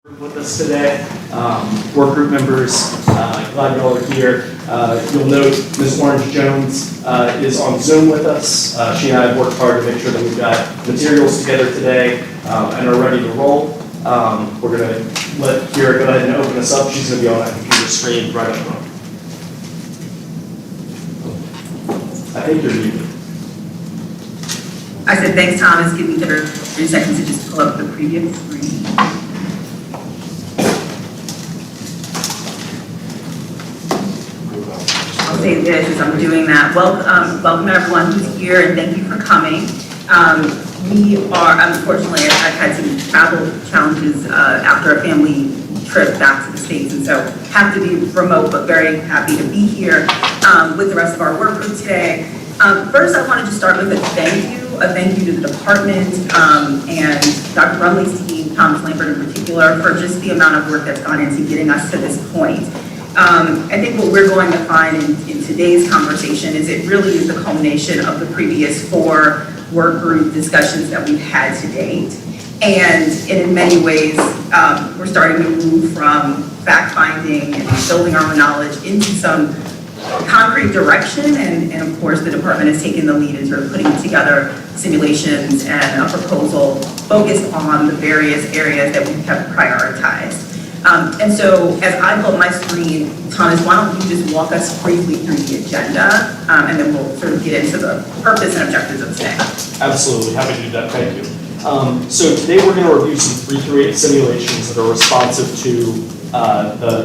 With us today, work group members, glad you all are here. You'll note Ms. Orange Jones is on Zoom with us. She and I have worked hard to make sure that we've got materials together today and are ready to roll. We're going to let Kira go ahead and open us up. She's going to be on that computer screen right up front. I think you're muted. I said, thanks, Thomas. Give me 30 seconds to just pull up the previous screen. I'll say this as I'm doing that. Welcome everyone who's here, and thank you for coming. Unfortunately, I've had some travel challenges after a family trip back to the States, and so have to be remote, but very happy to be here with the rest of our work group today. First, I wanted to start with a thank you to the department and Dr. Brumley's team, Thomas Lambert in particular, for just the amount of work that's gone into getting us to this point. I think what we're going to find in today's conversation is it really is the culmination of the previous 4 work group discussions that we've had to date. And in many ways, we're starting to move from fact-finding and building our own knowledge into some concrete direction, and of course the department has taken the lead in sort of putting together simulations and a proposal focused on the various areas that we have prioritized. And so as I pull up my screen, Thomas, why don't you just walk us briefly through the agenda, and then we'll sort of get into the purpose and objectives of today. Absolutely, happy to do that, thank you. So today we're going to review some 3 through 8 simulations that are responsive to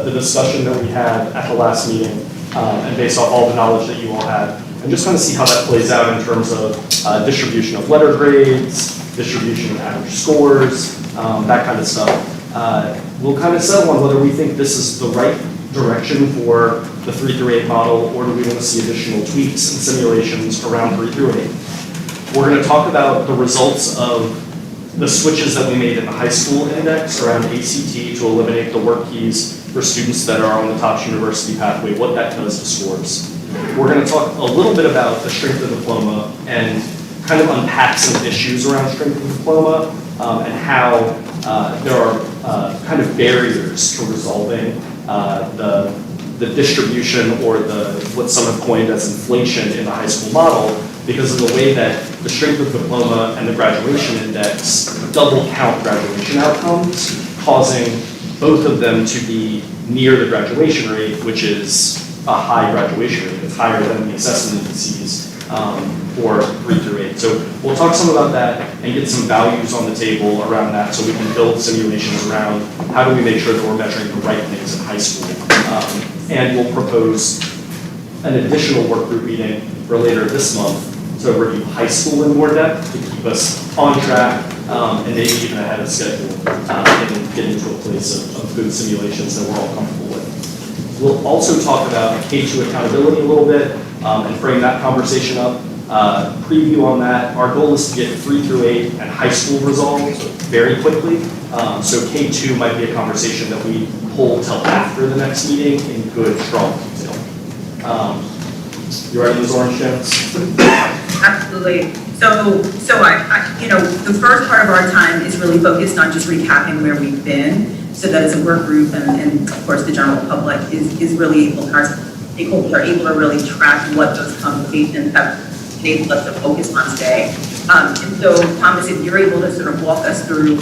the discussion that we had at the last meeting, and based off all the knowledge that you all had, and just kind of see how that plays out in terms of distribution of letter grades, distribution of average scores, that kind of stuff. We'll kind of settle on whether we think this is the right direction for the 3 through 8 model, or do we want to see additional tweaks and simulations around 3 through 8. We're going to talk about the results of the switches that we made in the high school index around ACT to eliminate the work keys for students that are on the TOPS university pathway, what that does to scores. We're going to talk a little bit about the strength of diploma and kind of unpack some issues around strength of diploma and how there are kind of barriers to resolving the distribution or what some have coined as inflation in the high school model, because of the way that the strength of diploma and the graduation index double count graduation outcomes, causing both of them to be near the graduation rate, which is a high graduation rate. It's higher than the assessment indices for 3 through 8. So we'll talk some about that and get some values on the table around that, so we can build simulations around how do we make sure that we're measuring the right things in high school. And we'll propose an additional work group meeting for later this month to review high school in more depth to keep us on track and maybe even ahead of schedule and get into a place of good simulations that we're all comfortable with. We'll also talk about K2 accountability a little bit and frame that conversation up. Preview on that, our goal is to get 3 through 8 and high school resolved very quickly. So K2 might be a conversation that we hold till after the next meeting in good, strong detail. You ready, Ms. Orange Jones? Absolutely. So the first part of our time is really focused on just recapping where we've been, so that as a work group and of course the general public is really able, our stakeholders are able to really track what those conversations have enabled us to focus on today. And so, Thomas, if you're able to sort of walk us through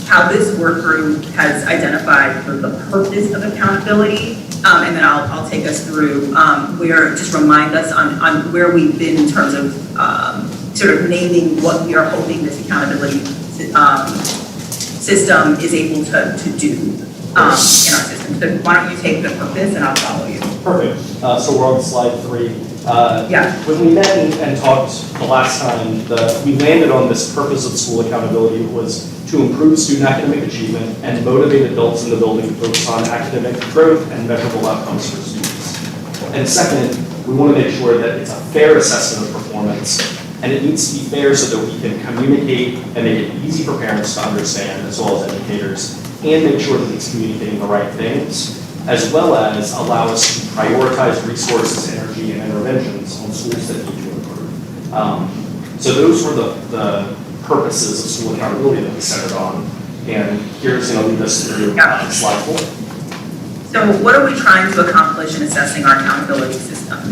how this work group has identified sort of the purpose of accountability, and then I'll take us through just remind us on where we've been in terms of sort of naming what we are hoping this accountability system is able to do in our system. So why don't you take the purpose and I'll follow you. Perfect. So we're on slide 3. Yeah. When we met and talked the last time, we landed on this purpose of school accountability was to improve student academic achievement and motivate adults in the building to focus on academic growth and measurable outcomes for students. And second, we want to make sure that it's a fair assessment of performance, and it needs to be fair so that we can communicate and make it easy for parents to understand, as well as educators, and make sure that it's communicating the right things, as well as allow us to prioritize resources, energy, and interventions on schools that need to improve. So those were the purposes of school accountability that we centered on. And here's going to lead us through slide 4. So what are we trying to accomplish in assessing our accountability system?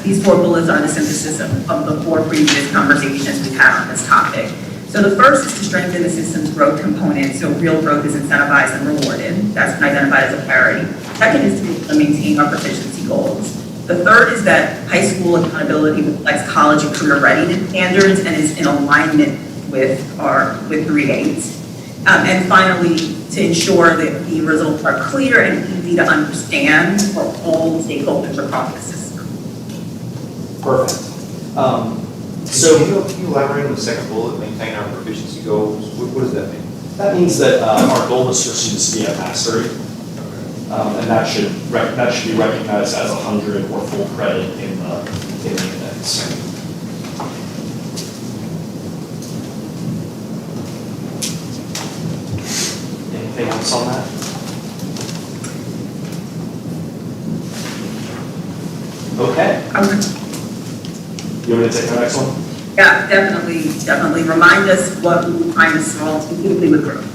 These 4 bullets are the synthesis of the 4 previous conversations we've had on this topic. So the first is to strengthen the system's growth component, so real growth is incentivized and rewarded. That's been identified as a priority. Second is to maintain our proficiency goals. The third is that high school accountability reflects college and career readiness standards and is in alignment with 3-8. And finally, to ensure that the results are clear and easy to understand for all stakeholders across the system. Perfect. So can you elaborate on the second bullet, maintain our proficiency goals? What does that mean? That means that our goal is for students to be at mastery, and that should be recognized as 100 or full credit in the index. Anything else on that? Okay. You want me to take the next one? Yeah, definitely remind us what we were trying to solve specifically with growth.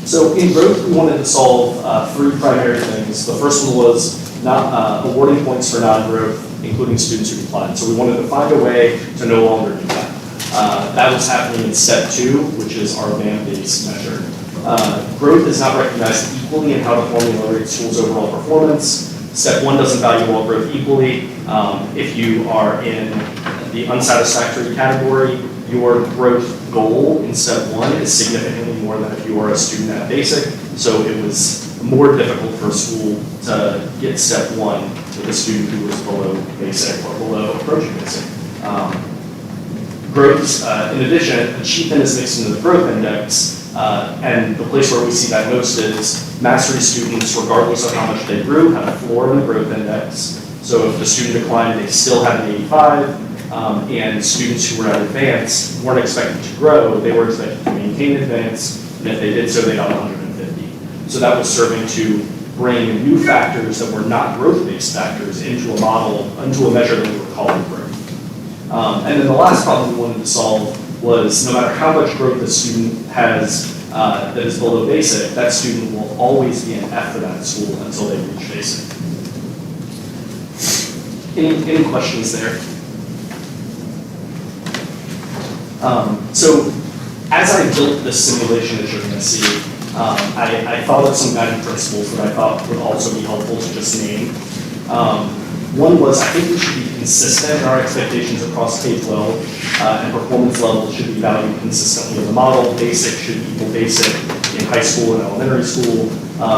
So in growth, we wanted to solve 3 primary things. The first one was not awarding points for non-growth, including students who declined. So we wanted to find a way to no longer do that. That was happening in step 2, which is our band-based measure. Growth is not recognized equally in how the formula rates schools' overall performance. Step 1 doesn't value all growth equally. If you are in the unsatisfactory category, your growth goal in step 1 is significantly more than if you are a student at basic. So it was more difficult for a school to get step 1 with a student who was below basic or below approaching basic. Growth, in addition, achievement is mixed into the growth index. And the place where we see that most is mastery students, regardless of how much they grew, have a floor in the growth index. So if the student declined, they still had an 85. And students who were at advanced weren't expected to grow, they were expected to maintain advanced, and if they did so, they got 150. So that was serving to bring new factors that were not growth-based factors into a model, into a measure that we were calling growth. And then the last problem we wanted to solve was no matter how much growth a student has that is below basic, that student will always be an F for that school until they reach basic. Any questions there? So as I built this simulation that you're going to see, I thought of some guiding principles that I thought would also be helpful to just name. One was, I think we should be consistent in our expectations across K-12, and performance levels should be valued consistently in the model. Basic should equal basic in high school and elementary school,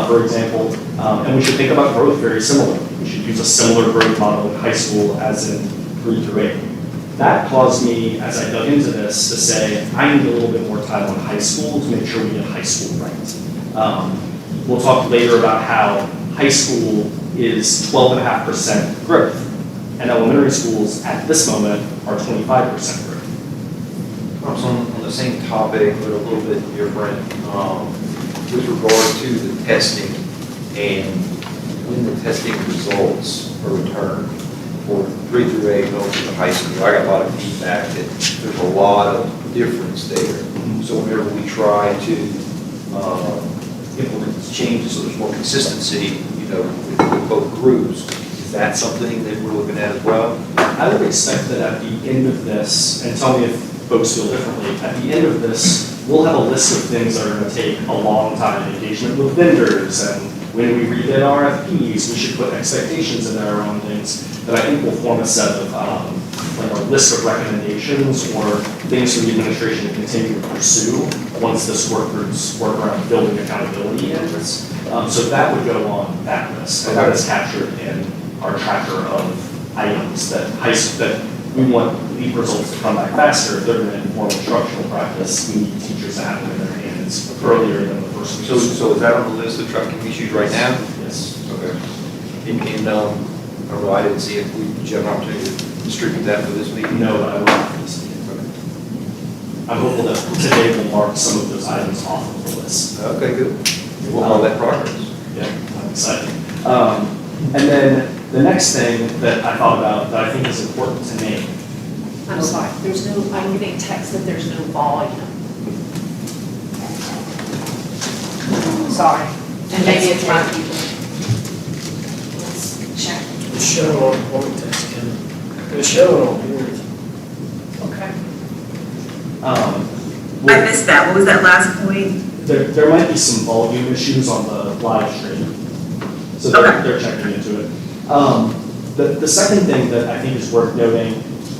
for example. And we should think about growth very similarly. We should use a similar growth model in high school as in 3 through 8. That caused me, as I dug into this, to say, I need a little bit more time on high school to make sure we get high school right. We'll talk later about how high school is 12.5% growth, and elementary schools at this moment are 25% growth. So on the same topic, but a little bit different, with regard to the testing and when the testing results are returned for 3 through 8 going to the high school, I got a lot of feedback that there's a lot of difference there. So whenever we try to implement these changes so there's more consistency, with both groups, is that something that we're looking at as well? I would expect that at the end of this, and tell me if folks feel differently, at the end of this, we'll have a list of things that are going to take a long time, engagement with vendors, and when we rebid RFPs, we should put expectations in there around things that I think will form a set of, like a list of recommendations or things for the administration to continue to pursue once this work groups work around building accountability engines. So that would go on that list, and that is captured in our tracker of items that we want lead results to come back faster. If they're going to inform instructional practice, we need teachers to have them in their hands earlier than the first week. So is that on the list of tracking issues right now? Yes. Okay. And I don't know, I didn't see if did you have an opportunity to distribute that for this meeting? No, but I will have this meeting. I'm hopeful that today will mark some of those items off of the list. Okay, good. We'll call that progress. Yeah, I'm excited. And then the next thing that I thought about that I think is important to name. I'm sorry, I'm getting text that there's no volume. sorry, and maybe it's my people. Let's check. It's showing on point testing. It's showing on here. Okay. I missed that. What was that last point? There might be some volume issues on the live stream, so they're checking into it. The second thing that I think is worth noting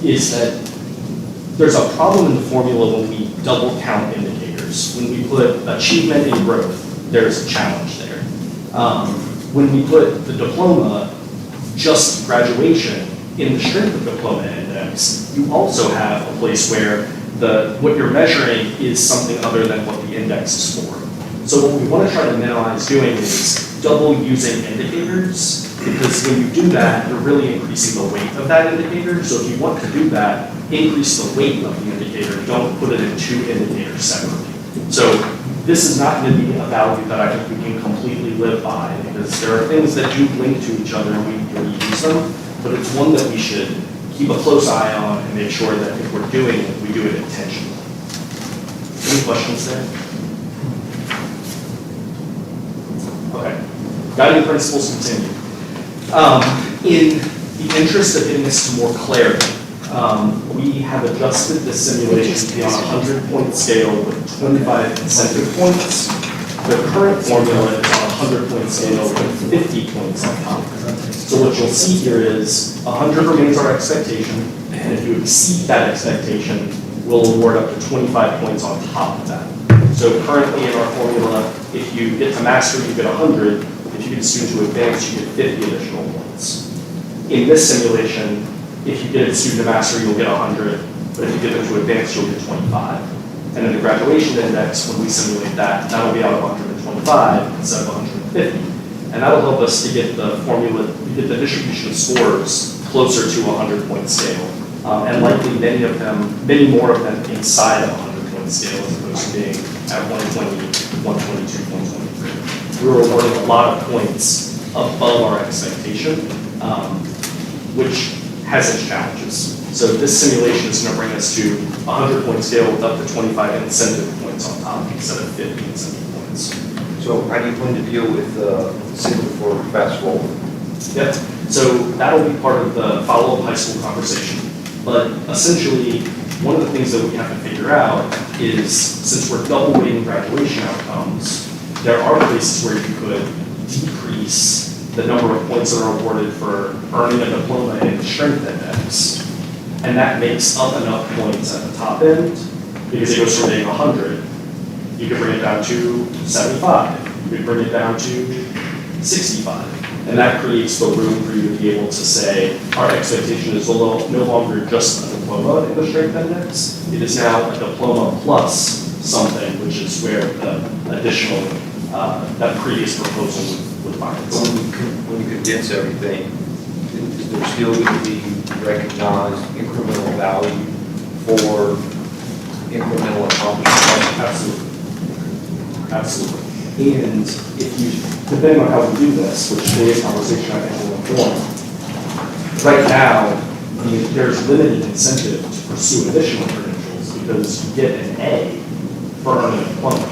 is that there's a problem in the formula when we double count indicators. When we put achievement and growth, there's a challenge there. When we put the diploma, just graduation, in the strength of diploma index, you also have a place where what you're measuring is something other than what the index is for. So what we want to try to minimize doing is double using indicators, because when you do that, you're really increasing the weight of that indicator. So if you want to do that, increase the weight of the indicator, don't put it in two indicators separately. So this is not going to be a value that I think we can completely live by, because there are things that do link to each other and we use them, but it's one that we should keep a close eye on and make sure that if we're doing it, we do it intentionally. Any questions there? Okay. Guiding principles continue. In the interest of getting us to more clarity, we have adjusted the simulation to be on a 100-point scale with 25 incentive points. The current formula is on a 100-point scale with 50 points on top. So what you'll see here is 100 remains our expectation, and if you exceed that expectation, we'll award up to 25 points on top of that. So currently in our formula, if you get to master, you get 100. If you get a student to advance, you get 50 additional points. In this simulation, if you get a student to master, you'll get 100, but if you get them to advance, you'll get 25. And in the graduation index, when we simulate that, that'll be out of 125 instead of 150. And that'll help us to get the formula, get the distribution of scores closer to a 100-point scale. And likely many more of them inside of a 100-point scale as opposed to being at 120, 122, 123. We're awarding a lot of points above our expectation, which has its challenges. So this simulation is going to bring us to a 100-point scale with up to 25 incentive points on top instead of 50 incentive points. So how do you plan to deal with single for fast roll? Yep. So that'll be part of the follow-up high school conversation. But essentially, one of the things that we have to figure out is, since we're double weighting graduation outcomes, there are places where you could decrease the number of points that are awarded for earning a diploma in the strength index. And that makes up enough points at the top end, because it goes from being 100. You could bring it down to 75. You could bring it down to 65. And that creates the room for you to be able to say, our expectation is no longer just a diploma in the strength index. It is now a diploma plus something, which is where the additional, that previous proposal would find itself. When you condense everything, is there still going to be recognized incremental value for incremental accomplishment? Absolutely. Absolutely. And if you, depending on how we do this, which today's conversation I think will inform, right now, there's limited incentive to pursue additional credentials because you get an A for earning a diploma,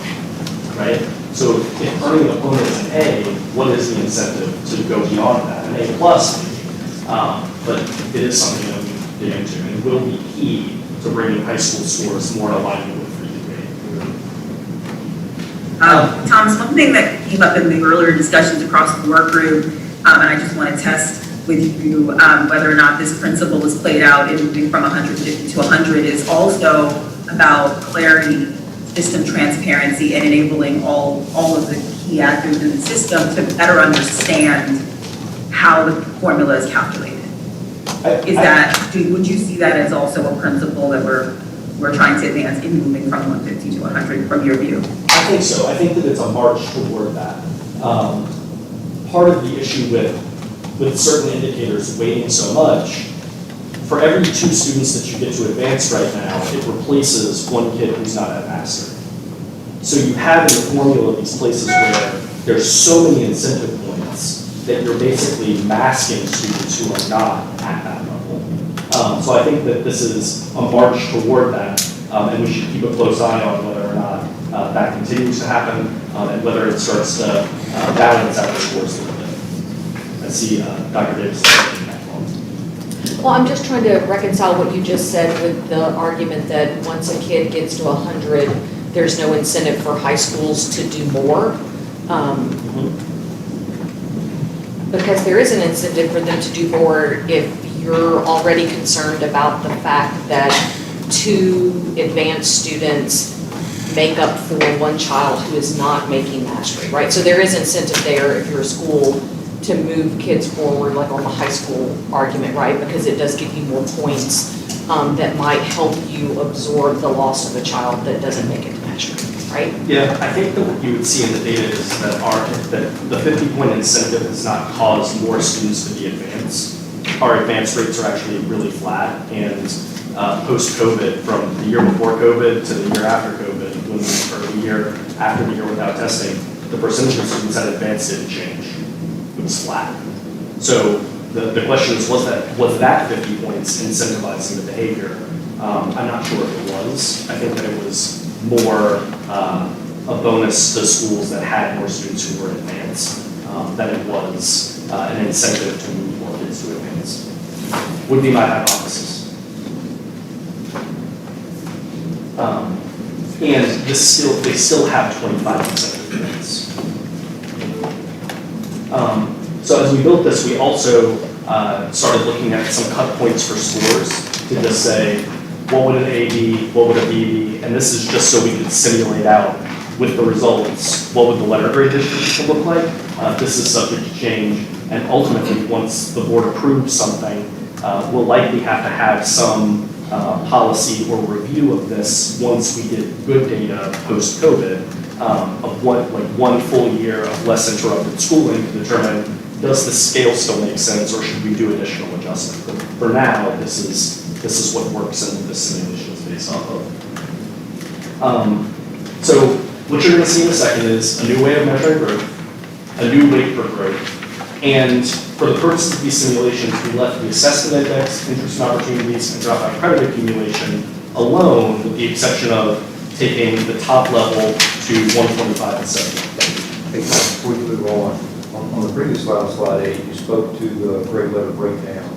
right? So if earning a diploma is an A, what is the incentive to go beyond that? An A plus, but it is something that we get into and will be key to bringing high school scores more in alignment with free grade. Thomas, one thing that came up in the earlier discussions across the work group, and I just want to test with you whether or not this principle is played out in moving from 150 to 100, is also about clarity, system transparency, and enabling all of the key actors in the system to better understand how the formula is calculated. Would you see that as also a principle that we're trying to advance in moving from 150 to 100 from your view? I think so. I think that it's a march toward that. Part of the issue with certain indicators weighting so much, for every 2 students that you get to advance right now, it replaces 1 kid who's not at master. So you have in the formula these places where there's so many incentive points that you're basically masking students who are not at that level. So I think that this is a march toward that, and we should keep a close eye on whether or not that continues to happen, and whether it starts to balance out the scores a little bit. I see Dr. Davis. Well, I'm just trying to reconcile what you just said with the argument that once a kid gets to 100, there's no incentive for high schools to do more. Because there is an incentive for them to do more if you're already concerned about the fact that 2 advanced students make up for 1 child who is not making mastery, right? So there is incentive there if you're a school to move kids forward, like on the high school argument, right? Because it does give you more points that might help you absorb the loss of a child that doesn't make it to mastery, right? Yeah, I think that what you would see in the data is that the 50-point incentive has not caused more students to be advanced. Our advance rates are actually really flat, and post-COVID, from the year before COVID to the year after COVID, or the year after the year without testing, the percentage of students that advanced didn't change. It was flat. So the question is, was that 50 points incentivizing the behavior? I'm not sure if it was. I think that it was more a bonus to schools that had more students who were advanced than it was an incentive to move more kids to advance. Would be my hypothesis. And they still have 25% advance. So as we built this, we also started looking at some cut points for scores to just say, what would an A be, what would a B be? And this is just so we could simulate out with the results, what would the letter grade distribution look like? This is subject to change. And ultimately, once the board approves something, we'll likely have to have some policy or review of this once we get good data post-COVID of what, like 1 full year of less interrupted schooling to determine, does the scale still make sense or should we do additional adjustment? But for now, this is what works and this simulation is based off of. So what you're going to see in a second is a new way of measuring growth, a new weight for growth, and for the purposes of these simulations, we left the assessment index, interest and opportunities, and dropout credit accumulation alone, with the exception of taking the top level to 125 and 70. Hey, before you move on the previous slide, slide 8, you spoke to the grade level breakdown.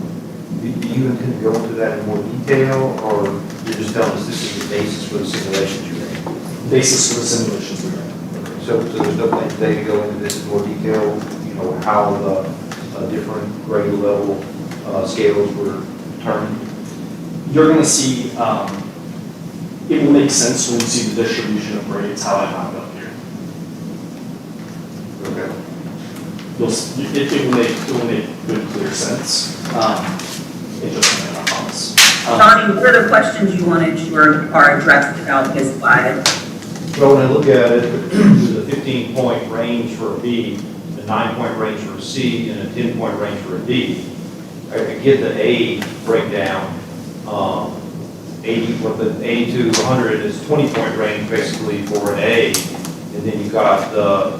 Do you intend to go into that in more detail, or you're just telling us this is the basis for the simulations you ran? Basis for the simulations we ran. So there's no plan today to go into this in more detail, how the different grade level scales were determined? You're going to see, it will make sense when you see the distribution of grades, how I knocked up here. Okay. It will make good, clear sense. It just may not promise. Donnie, what are the questions you wanted are addressed about this slide? Well, when I look at it, there's a 15-point range for a B, a 9-point range for a C, and a 10-point range for a D. I get the A breakdown. 80 to 100 is 20-point range basically for an A, and then you've got the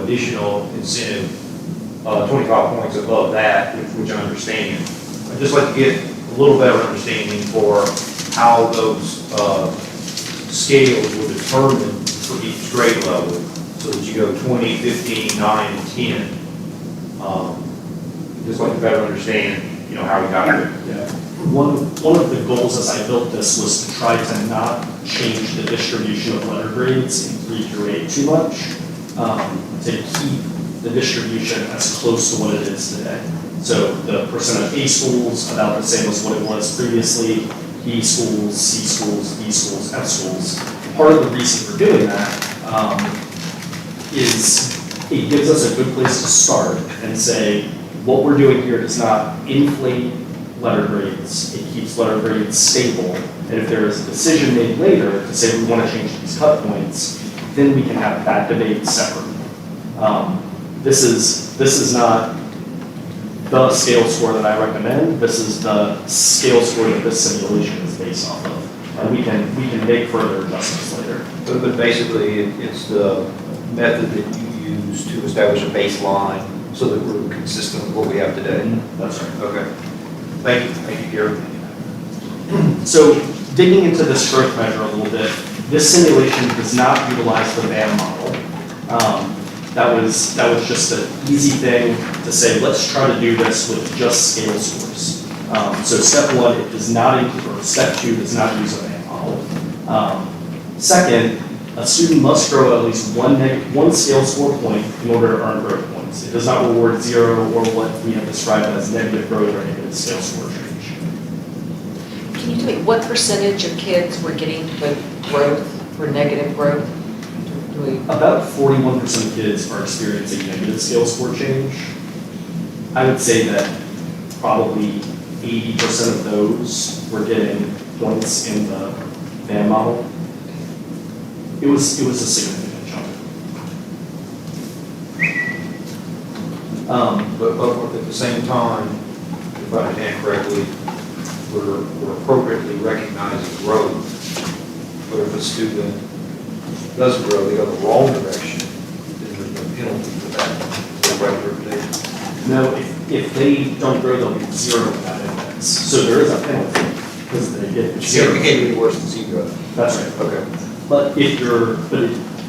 additional incentive 25 points above that, which I understand. I'd just like to get a little better understanding for how those scales were determined for each grade level, so that you go 20, 15, 9, and 10. Just like to better understand, how we got there. Yeah. One of the goals as I built this was to try to not change the distribution of letter grades in 3 through 8 too much, to keep the distribution as close to what it is today. So the percent of A schools about the same as what it was previously, B schools, C schools, D schools, F schools. Part of the reason for doing that is it gives us a good place to start and say, what we're doing here does not inflate letter grades. It keeps letter grades stable. And if there is a decision made later to say we want to change these cut points, then we can have that debate separately. This is not the scale score that I recommend. This is the scale score that this simulation is based off of. And we can make further adjustments later. But basically, it's the method that you use to establish a baseline so that we're consistent with what we have today. That's right. Okay. Thank you, Gary. So digging into this growth measure a little bit, This simulation does not utilize the VAM model. That was just an easy thing to say, let's try to do this with just scale scores. So step one, it does not include, or step two does not use a VAM model. Second, a student must grow at least one scale score point in order to earn growth points. It does not reward zero or what we have described as negative growth or negative scale score change. Can you tell me what percentage of kids were getting the growth for negative growth? Do we- About 41% of kids are experiencing negative scale score change. I would say that probably 80% of those were getting points in the VAM model. It was a significant jump. But at the same time, if I understand correctly, we're appropriately recognizing growth. But if a student doesn't grow, they go the wrong direction, then there's no penalty for that. Is that right interpretation? No, if they don't grow, they'll be zero in that index. So there is a penalty because they get It zero. can't be any worse than zero. That's right. Okay. But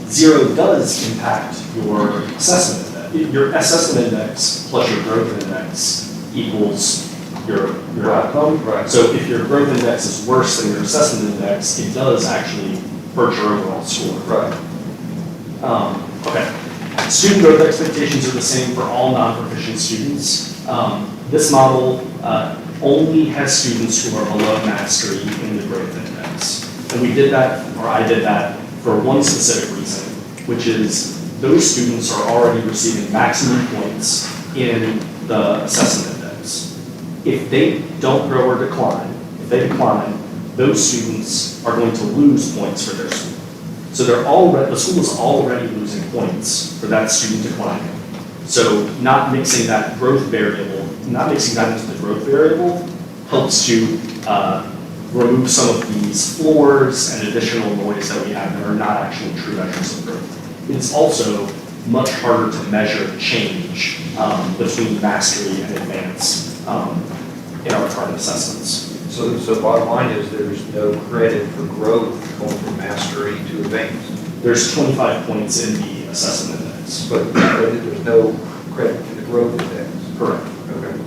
zero does impact your assessment index. Your assessment index plus your growth index equals your outcome. Right. So if your growth index is worse than your assessment index, it does actually hurt your overall score. Right. Okay. Student growth expectations are the same for all non-proficient students. This model only has students who are below mastery in the growth index. And we did that, or I did that, for one specific reason, which is those students are already receiving maximum points in the assessment index. If they don't grow or decline, if they decline, those students are going to lose points for their school. So the school is already losing points for that student declining. So not mixing that growth variable, not mixing that into the growth variable helps to remove some of these floors and additional noise that we have that are not actually true measures of growth. It's also much harder to measure change between mastery and advance in our current assessments. So bottom line is there's no credit for growth going from mastery to advanced. There's 25 points in the assessment index. But there's no credit for the growth index. Correct. Okay.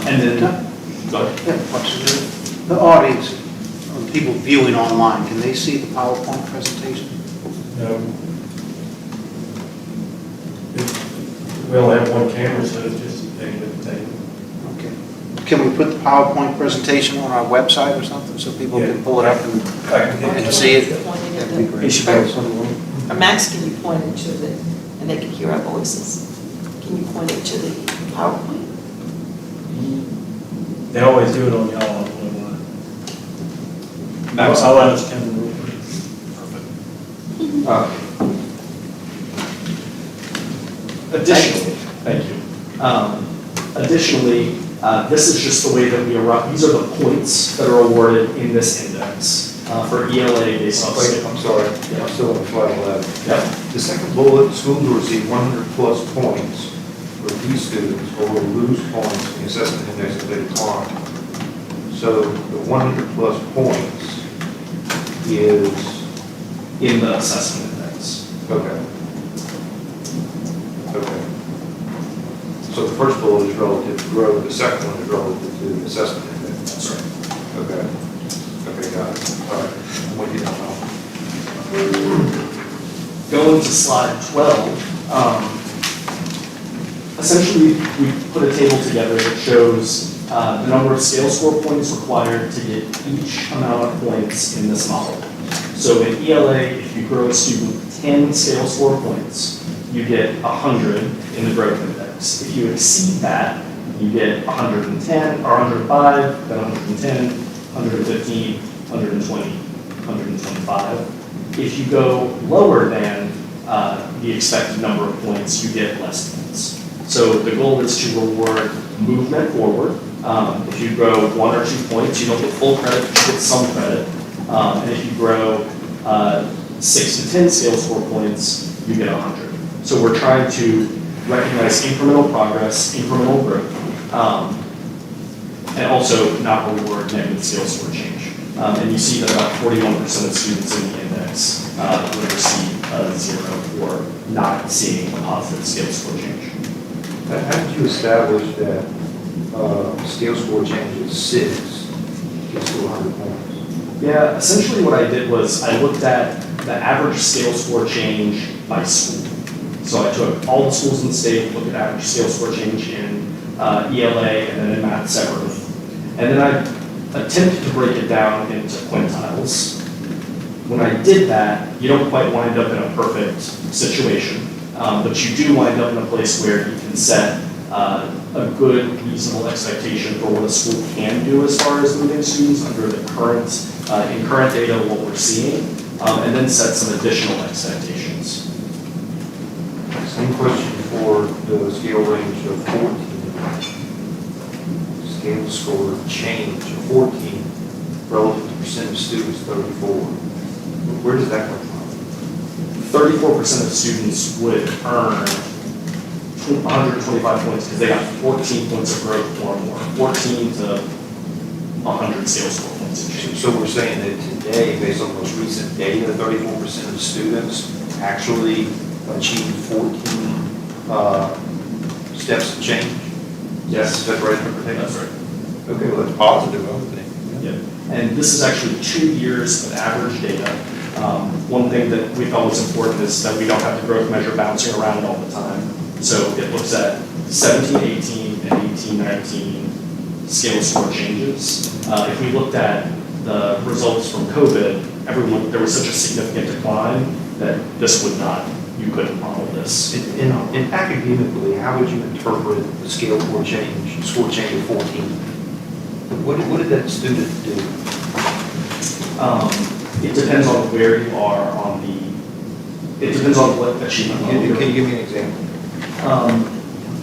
And then, go ahead. Yeah, question. The audience, or people viewing online, can they see the PowerPoint presentation? No. We only have one camera, so it's just aimed at the table. Okay. Can we put the PowerPoint presentation on our website or something so people can pull it up and see it? That'd be great. Or Max, can you point it to and they can hear our voices? Can you point it to the PowerPoint? They always do it on y'all, I don't know why. Max. I'll let us come real quick. Additionally, thank you. Additionally, this is just the way that we arrive. These are the points that are awarded in this index for ELA based on. Wait, I'm sorry, I'm still on slide 11. Yep. The second bullet, schools will receive 100 plus points for these students or will lose points in the assessment index if they decline. So the 100 plus points is, In the assessment index. okay. Okay. So the first bullet is relative to growth, the second one is relative to the assessment index. That's right. Okay. Okay, got it. All right. I'm with you now. Going to slide 12, essentially we put a table together that shows the number of scale score points required to get each amount of points in this model. So in ELA, if you grow a student 10 scale score points, you get 100 in the growth index. If you exceed that, you get 110 or 105, then 110, 115, 120, 125. If you go lower than the expected number of points, you get less points. So the goal is to reward movement forward. If you grow 1 or 2 points, you don't get full credit, you get some credit. And if you grow 6 to 10 scale score points, you get 100. So we're trying to recognize incremental progress, incremental growth. and also not reward negative scale score change. And you see that about 41% of students in the index would receive a 0 for not seeing a positive scale score change. How did you establish that scale score change is 6 gets to 100 points? Yeah, essentially what I did was I looked at the average scale score change by school. So I took all the schools in the state, looked at average scale score change in ELA and then in math separately. And then I attempted to break it down into quintiles. When I did that, you don't quite wind up in a perfect situation, but you do wind up in a place where you can set a good, reasonable expectation for what a school can do as far as moving students under the current, in current data, what we're seeing, and then set some additional expectations. Same question for the scale range of 14. Scale score change of 14 relative to percent of students, 34. Where does that come from? 34% of students would earn 125 points because they got 14 points of growth or more, 14 to 100 scale score points of change. So we're saying that today, based on most recent data, 34% of students actually achieved 14 steps of change? Yes. Is that right interpretation? That's right. Okay, well, that's positive, I would think. Yep. And this is actually 2 years of average data. One thing that we thought was important is that we don't have the growth measure bouncing around all the time. So it looks at 17-18 and 18-19 scale score changes. If we looked at the results from COVID, there was such a significant decline that this would not, you couldn't model this. And academically, how would you interpret the scale score change of 14? What did that student do? It depends on where you are on it depends on what achievement level you're Can you give me an example?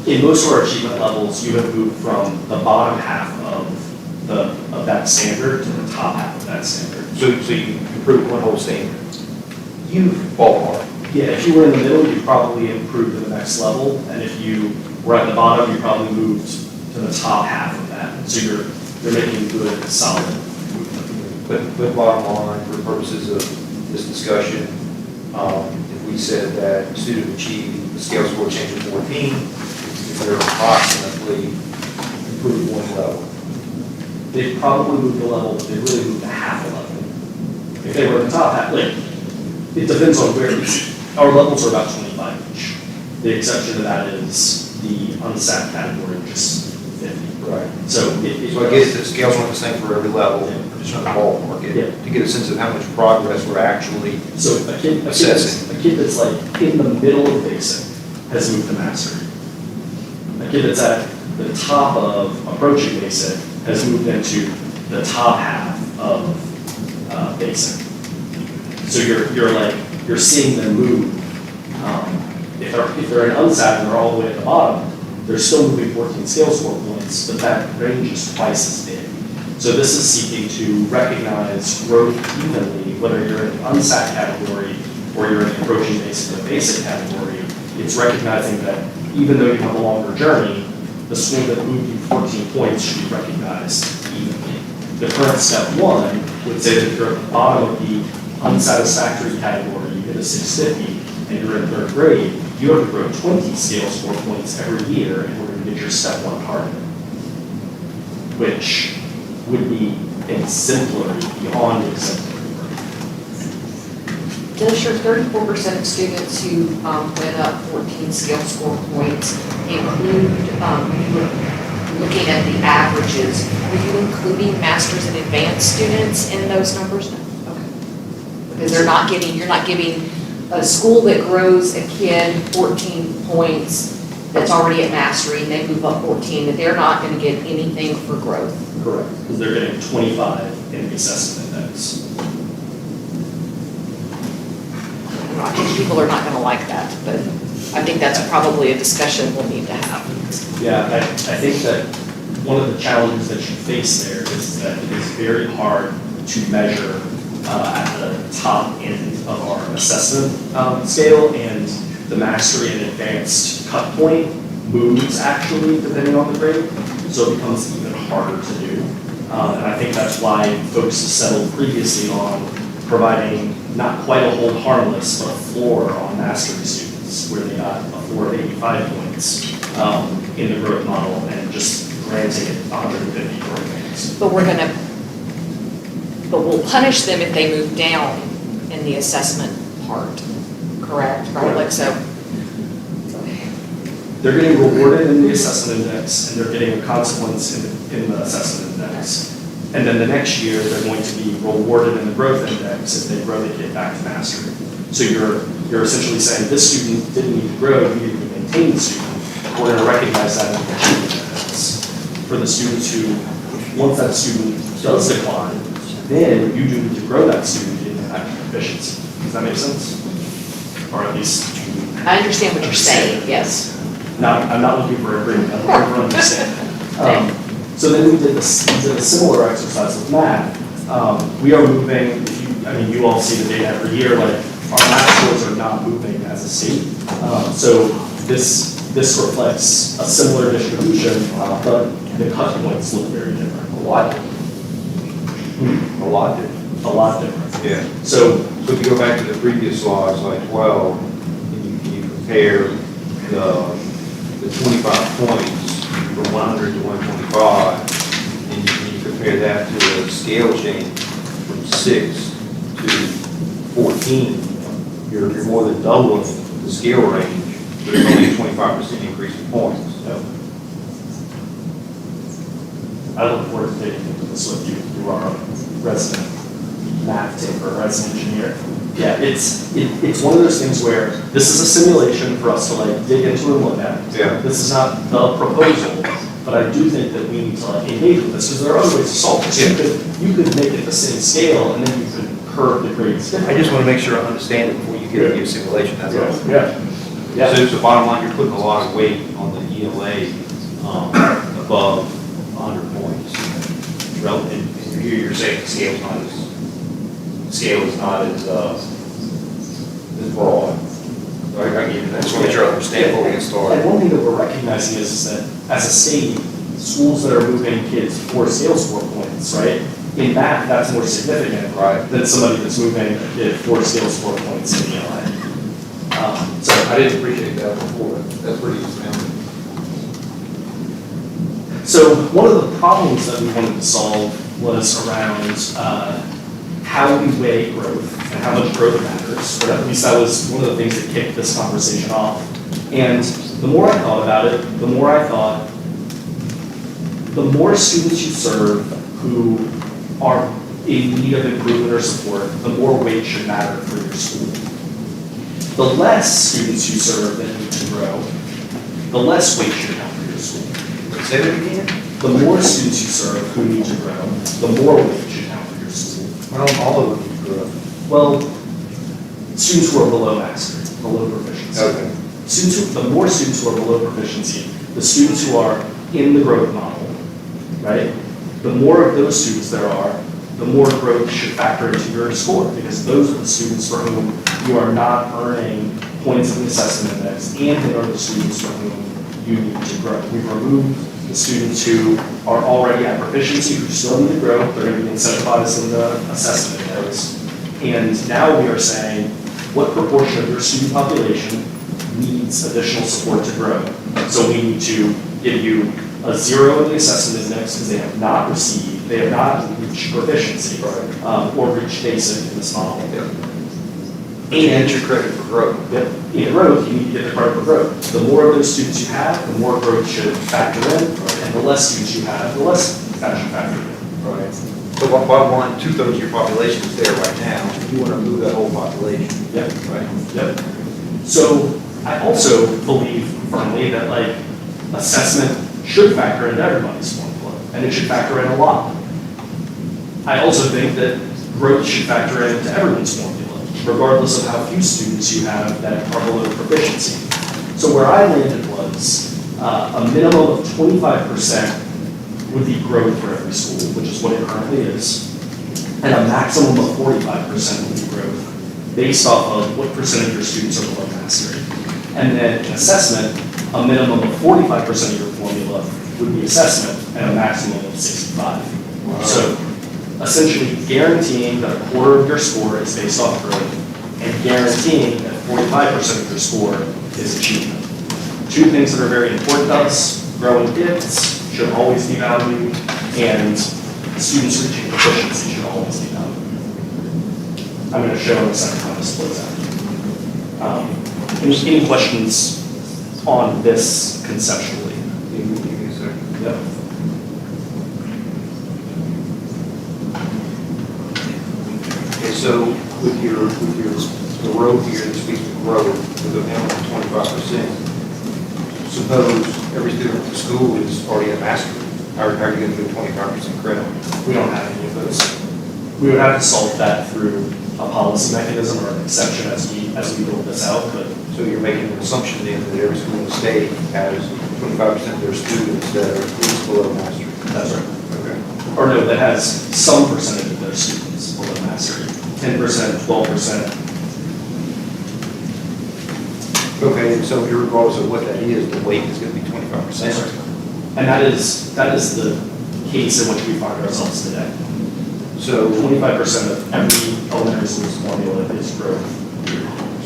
in most of our achievement levels, you have moved from the bottom half of that standard to the top half of that standard. So you improved one whole standard. You ballpark. Yeah, if you were in the middle, you probably improved to the next level, and if you were at the bottom, you probably moved to the top half of that. So you're making good, solid movement. But bottom line, for purposes of this discussion, if we said that a student achieved the scale score change of 14, they're approximately improved one level. They probably moved a level, but they really moved a half a level. If they were at the top half, like, it depends on where our levels are about 25 each. The exception to that is the unsacked category, which is 50. Right. So So I guess the scales aren't the same for every level, just trying to ballpark it, Yeah. to get a sense of how much progress we're actually. So a kid that's like in the middle of basic has moved to mastery. A kid that's at the top of approaching basic has moved into the top half of basic. So you're seeing them move. If they're in unsacked and they're all the way at the bottom, they're still moving 14 scale score points, but that range is twice as big. So this is seeking to recognize growth evenly, whether you're in the unsacked category or you're in the approaching basic or basic category. It's recognizing that even though you have a longer journey, the school that moved you 14 points should be recognized evenly. The current step one would say that if you're at the bottom of the unsatisfactory category, you hit a 650, and you're in third grade, you have to grow 20 scale score points every year in order to get your step one target, which would be exemplary beyond exemplary. Does your 34% of students who went up 14 scale score points include, you were looking at the averages, were you including masters and advanced students in those numbers? No. Okay. Because you're not giving a school that grows a kid 14 points that's already at mastery and they move up 14, that they're not going to get anything for growth. Correct. Because they're getting 25 in the assessment index. I think people are not going to like that, but I think that's probably a discussion we'll need to have. Yeah, I think that one of the challenges that you face there is that it is very hard to measure at the top end of our assessment scale, and the mastery and advanced cut point moves actually depending on the grade, so it becomes even harder to do. And I think that's why folks have settled previously on providing not quite a hold harmless, but a floor on mastery students, where they got a floor of 85 points in the growth model and just granting it 150 for advance. But we'll punish them if they move down in the assessment part, correct? Right, like so. They're getting rewarded in the assessment index, and they're getting a consequence in the assessment index. And then the next year, they're going to be rewarded in the growth index if they grow the kid back to mastery. So you're essentially saying this student didn't need to grow, you need to maintain the student. We're going to recognize that in the achievement index. For the students who, once that student does decline, then you do need to grow that student in that proficiency. Does that make sense? Or at least I understand what you're saying, yes. I'm not looking for agreement, I'm looking for understanding. So then we did a similar exercise with math. We are moving, you all see the data every year, like our math scores are not moving as a state. So this reflects a similar distribution, but the cut points look very different. A lot different. A lot different. Yeah. So So if you go back to the previous slide, slide 12, and you compare the 25 points from 100 to 125, and you compare that to the scale change from 6 to 14, you're more than doubling the scale range, but it's only a 25% increase in points. I look forward to taking this with you. You are a resident math tech or resident engineer. Yeah, it's one of those things where this is a simulation for us to like dig into and look at. Yeah. This is not the proposal, but I do think that we need to like engage with this because there are other ways to solve this. Yeah. You could make it the same scale and then you could curve the grades differently. I just want to make sure I understand it before you get into your simulation, that's all. Yeah. So bottom line, you're putting a lot of weight on the ELA above 100 points. And here you're saying the scale is not as broad. I get it, I just want to make sure I understand before we get started. And one thing that we're recognizing is that as a state, schools that are moving kids 4 scale score points, right? In math, that's more significant, Right. than somebody that's moving a kid 4 scale score points in ELA. So I didn't appreciate that before, that's pretty astounding. So one of the problems that we wanted to solve was around how we weigh growth and how much growth matters. Or at least that was one of the things that kicked this conversation off. And the more I thought about it, the more I thought, the more students you serve who are in need of improvement or support, the more weight should matter for your school. The less students you serve that need to grow, the less weight should count for your school. Say that again? The more students you serve who need to grow, the more weight should count for your school. Well, all of them need to grow. Well, students who are below mastery, below proficiency. Okay. The more students who are below proficiency, the students who are in the growth model, right? The more of those students there are, the more growth should factor into your score, because those are the students for whom you are not earning points in the assessment index, and they are the students for whom you need to grow. We've removed the students who are already at proficiency, who still need to grow, they're going to be incentivized in the assessment index. And now we are saying, what proportion of your student population needs additional support to grow? So we need to give you a 0 in the assessment index because they have not reached proficiency, or reached basic in this model. And get your credit for growth. In growth, you need to get the credit for growth. The more of those students you have, the more growth should factor in, and the less students you have, the less that should factor in. Right. So bottom line, 2/3 of your population is there right now, you want to move that whole population. Yep. Right. Yep. So I also believe firmly that like assessment should factor into everybody's formula, and it should factor in a lot. I also think that growth should factor into everyone's formula, regardless of how few students you have that are below proficiency. So where I landed was a minimum of 25% would be growth for every school, which is what it currently is, and a maximum of 45% would be growth, based off of what percent of your students are below mastery. And then in assessment, a minimum of 45% of your formula would be assessment, and a maximum of 65. So essentially guaranteeing that a quarter of your score is based off growth and guaranteeing that 45% of your score is achievement. Two things that are very important to us: growing kids should always be valued, and students reaching proficiency should always be valued. I'm going to show in a second how this plays out. Any questions on this conceptually? Give me a second. Yep. Okay, so with your the row here, this week's growth, with a minimum of 25%, suppose every student at the school is already at mastery. How are you going to do 25% credit? We don't have any of those. We would have to solve that through a policy mechanism or an exception as we build this out, but So you're making an assumption then that every school in the state has 25% of their students that are at least below mastery. that's right. Okay. Or no, that has some percentage of their students below mastery, 10%, 12%. Okay, and so regardless of what that is, the weight is going to be 25%. And that is the case in which we find ourselves today. So, 25% of every elementary school's formula is growth.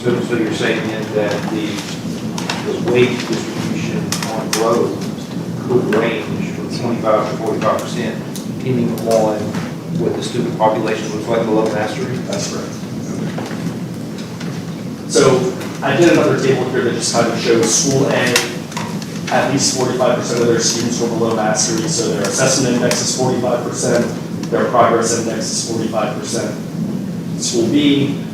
so you're saying then that the weight distribution on growth could range from 25 to 45%, depending on what the student population looks like below mastery? That's correct. So I did another table here that just kind of shows school A, at least 45% of their students were below mastery, so their assessment index is 45%, their progress index is 45%. School B,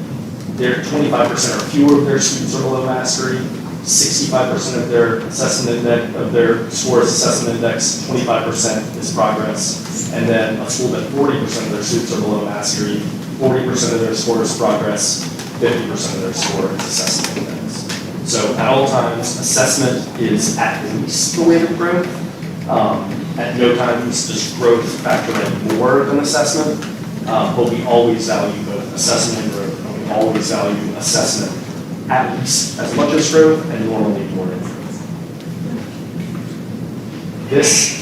their 25% or fewer of their students are below mastery, 65% of their assessment index, of their scores assessment index, 25% is progress. And then a school that 40% of their students are below mastery, 40% of their score is progress, 50% of their score is assessment index. So at all times, assessment is at least the rate of growth. At no times does growth factor in more than assessment, but we always value both assessment and growth, and we always value assessment at least as much as growth and normally more than growth. This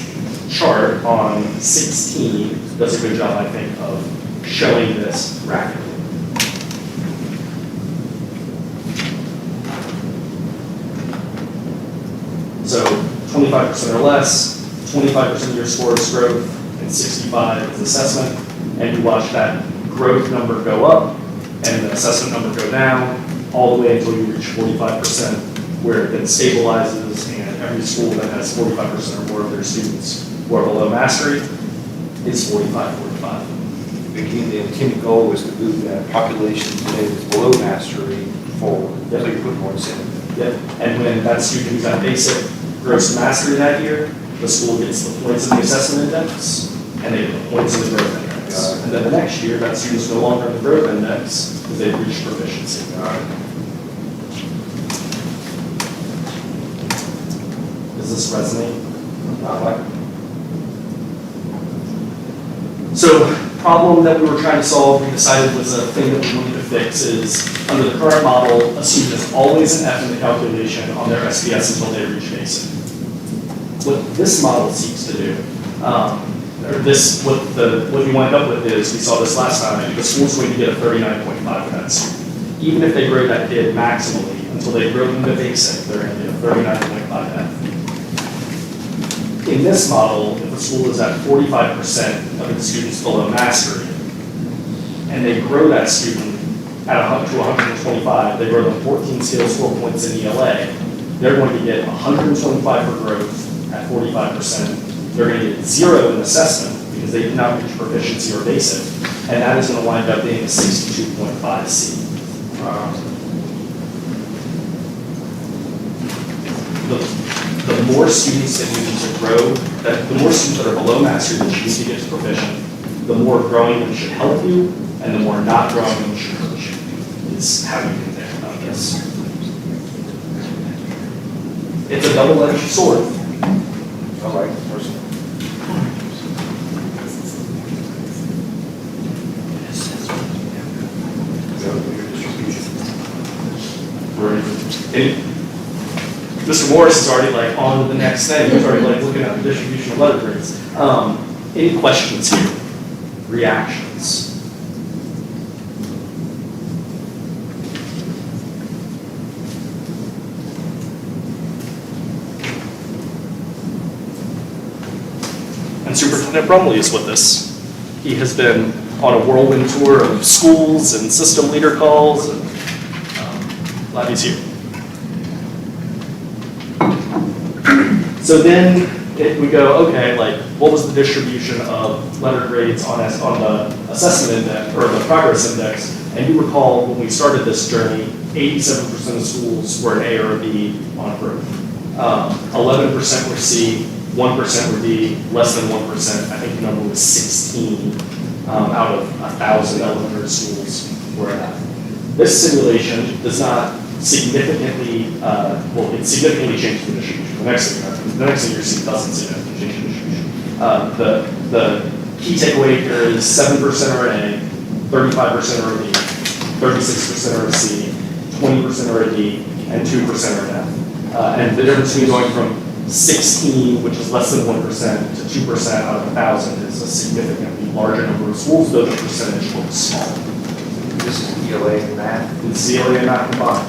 chart on 16 does a good job, I think, of showing this graphically. So 25% or less, 25% of your score is growth, and 65 is assessment, and you watch that growth number go up and the assessment number go down, all the way until you reach 45%, where it then stabilizes, and every school that has 45% or more of their students who are below mastery is 45-45. Again, the intended goal is to move that population today that's below mastery forward. So you put more incentive. Yep. And when that student who's at basic grows to mastery that year, the school gets the points in the assessment index, and they get the points in the growth index. And then the next year, that student's no longer in the growth index because they've reached proficiency. Does this resonate? I like it. So, problem that we were trying to solve, we decided was a thing that we wanted to fix is, under the current model, a student is always an F in the calculation on their SPS until they reach basic. What this model seeks to do, what we wind up with is, we saw this last time, the school's going to get a 39.5 for that student. Even if they grow that kid maximally until they grow them to basic, they're going to get a 39.5 F. In this model, if a school is at 45% of its students below mastery, and they grow that student to 125, they grow them 14 scale score points in ELA, they're going to get 125 for growth at 45%. They're going to get 0 in assessment because they did not reach proficiency or basic, and that is going to wind up being a 62.5 C. The more students that you need to grow, the more students that are below mastery that you need to get to proficient, the more growing them should help you, and the more not growing them should hurt you, is how you can think about this. It's a double-edged sword. I like it personally. Your distribution. Any Mr. Morris is already like on to the next thing. He's already like looking at the distribution of letter grades. Any questions here? Reactions? And Superintendent Brumley is with us. He has been on a whirlwind tour of schools and system leader calls, and glad he's here. So then we go, okay, like, what was the distribution of letter grades on the assessment index, or the progress index? And you recall when we started this journey, 87% of schools were an A or a B on growth. 11% were C, 1% were D, less than 1%. I think the number was 16 out of 1,000 elementary schools were at. This simulation does not significantly, well, it significantly changes the distribution. The next thing you're seeing doesn't significantly change the distribution. The key takeaway here is 7% are an A, 35% are a B, 36% are a C, 20% are a D, and 2% are an F. And the difference between going from 16, which is less than 1%, to 2% out of 1,000 is a significantly larger number of schools, though the percentage looks smaller. This is ELA and math. It's ELA and math combined.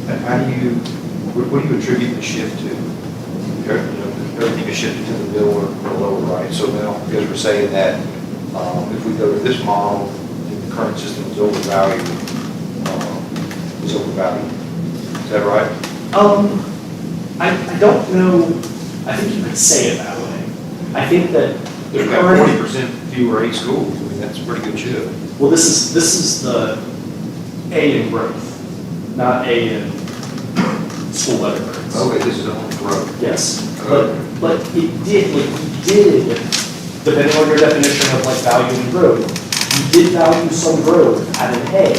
And how do you, what do you attribute the shift to? Everything is shifted to the middle or the lower right. So now, because we're saying that if we go to this model, the current system is overvalued. Is that right? I don't know, I think you could say it that way. I think that the We've got current, 40% fewer A schools. I mean, that's a pretty good shift. well, this is the A in growth, not A in school letter grades. Okay, this is only growth. Yes, but it did, depending on your definition of like value and growth, you did value some growth at an A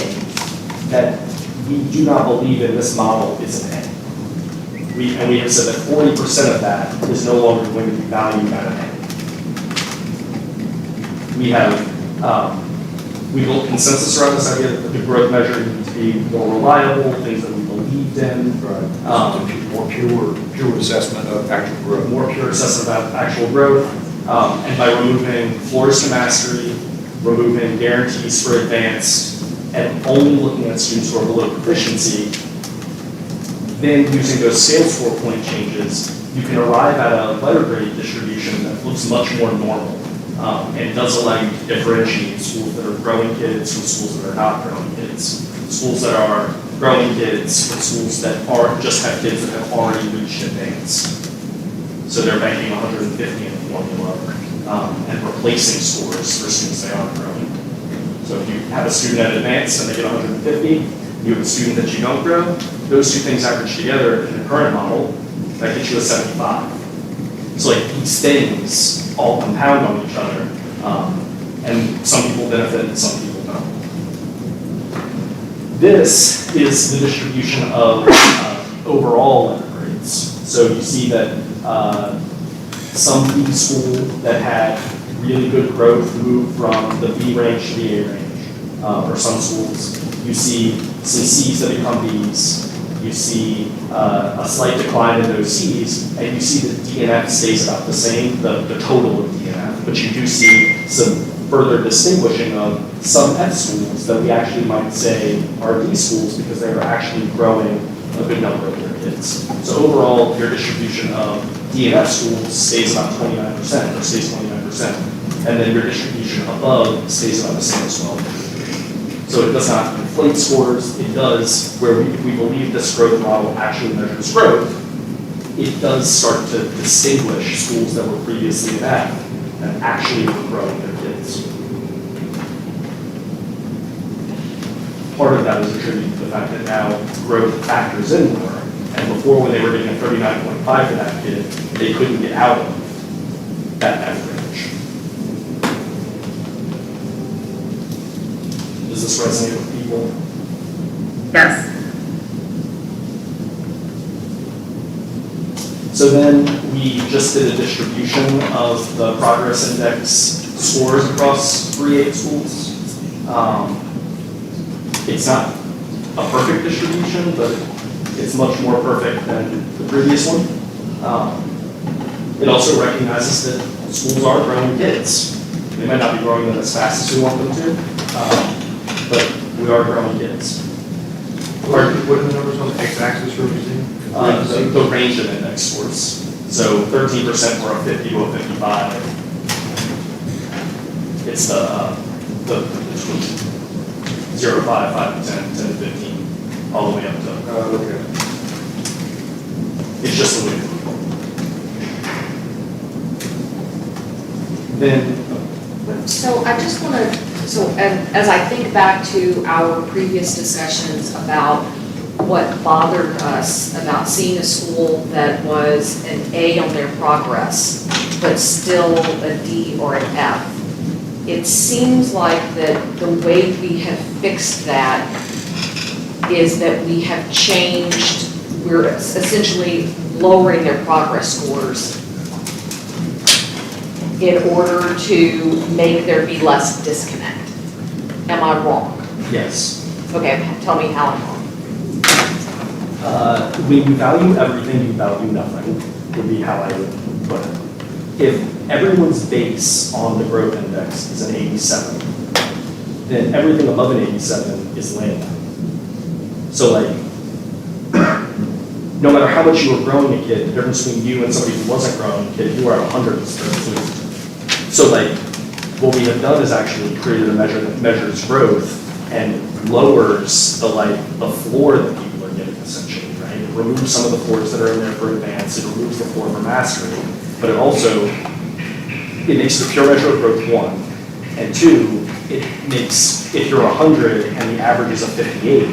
that we do not believe in this model is an A. We have said that 40% of that is no longer going to be valued at an A. We have, we built consensus around this idea that the growth measure needs to be more reliable, things that we believed in. More pure assessment of actual growth. More pure assessment of actual growth. And by removing floors to mastery, removing guarantees for advanced, and only looking at students who are below proficiency, then using those scale score point changes, you can arrive at a letter grade distribution that looks much more normal. And does allow you to differentiate schools that are growing kids from schools that are not growing kids. Schools that are growing kids from schools that aren't just have kids that have already reached advanced. So they're banking 150 in the formula and replacing scores for students they aren't growing. So if you have a student at advanced and they get 150, you have a student that you don't grow, those two things average together in the current model, that gets you a 75. So like these things all compound on each other, and some people benefit and some people don't. This is the distribution of overall letter grades. So you see that some B school that had really good growth moved from the B range to the A range, or some schools. You see some C's that become B's. You see a slight decline in those C's, and you see that D and F stays about the same, the total of D and F, but you do see some further distinguishing of some F schools that we actually might say are D schools because they are actually growing a good number of their kids. So overall, your distribution of D and F schools stays about 29%, or stays 29%, and then your distribution above stays about the same as well. So it does not inflate scores, it does, where we believe this growth model actually measures growth, it does start to distinguish schools that were previously at F and actually were growing their kids. Part of that is attributed to the fact that now growth factors in more, and before when they were getting a 39.5 for that kid, they couldn't get out of that F range. Does this resonate with people? Yes. So then we just did a distribution of the progress index scores across 3A schools. It's not a perfect distribution, but it's much more perfect than the previous one. It also recognizes that schools are growing kids. They might not be growing them as fast as we want them to, but we are growing kids. What are the numbers on the x-axis representing? The range of index scores. So 13% for a 50 to a 55. It's the between 0 to 5, 5 to 10, 10 to 15, all the way up to. Okay. It's just the way. Then. So I just want to, as I think back to our previous discussions about what bothered us about seeing a school that was an A on their progress, but still a D or an F, it seems like that the way we have fixed that is that we have changed, we're essentially lowering their progress scores in order to make there be less disconnect. Am I wrong? Yes. Okay, tell me how I'm wrong. When you value everything, you value nothing, would be how I would put it. If everyone's base on the growth index is an 87, then everything above an 87 is landing. So like, no matter how much you were growing a kid, the difference between you and somebody who wasn't growing a kid, you were at 100 instead of 13. So like, what we have done is actually created a measure that measures growth and lowers the floor that people are getting essentially, right? It removes some of the floors that are in there for advanced, it removes the floor for mastery, but it makes the pure measure of growth 1, and 2, it makes, if you're 100 and the average is a 58,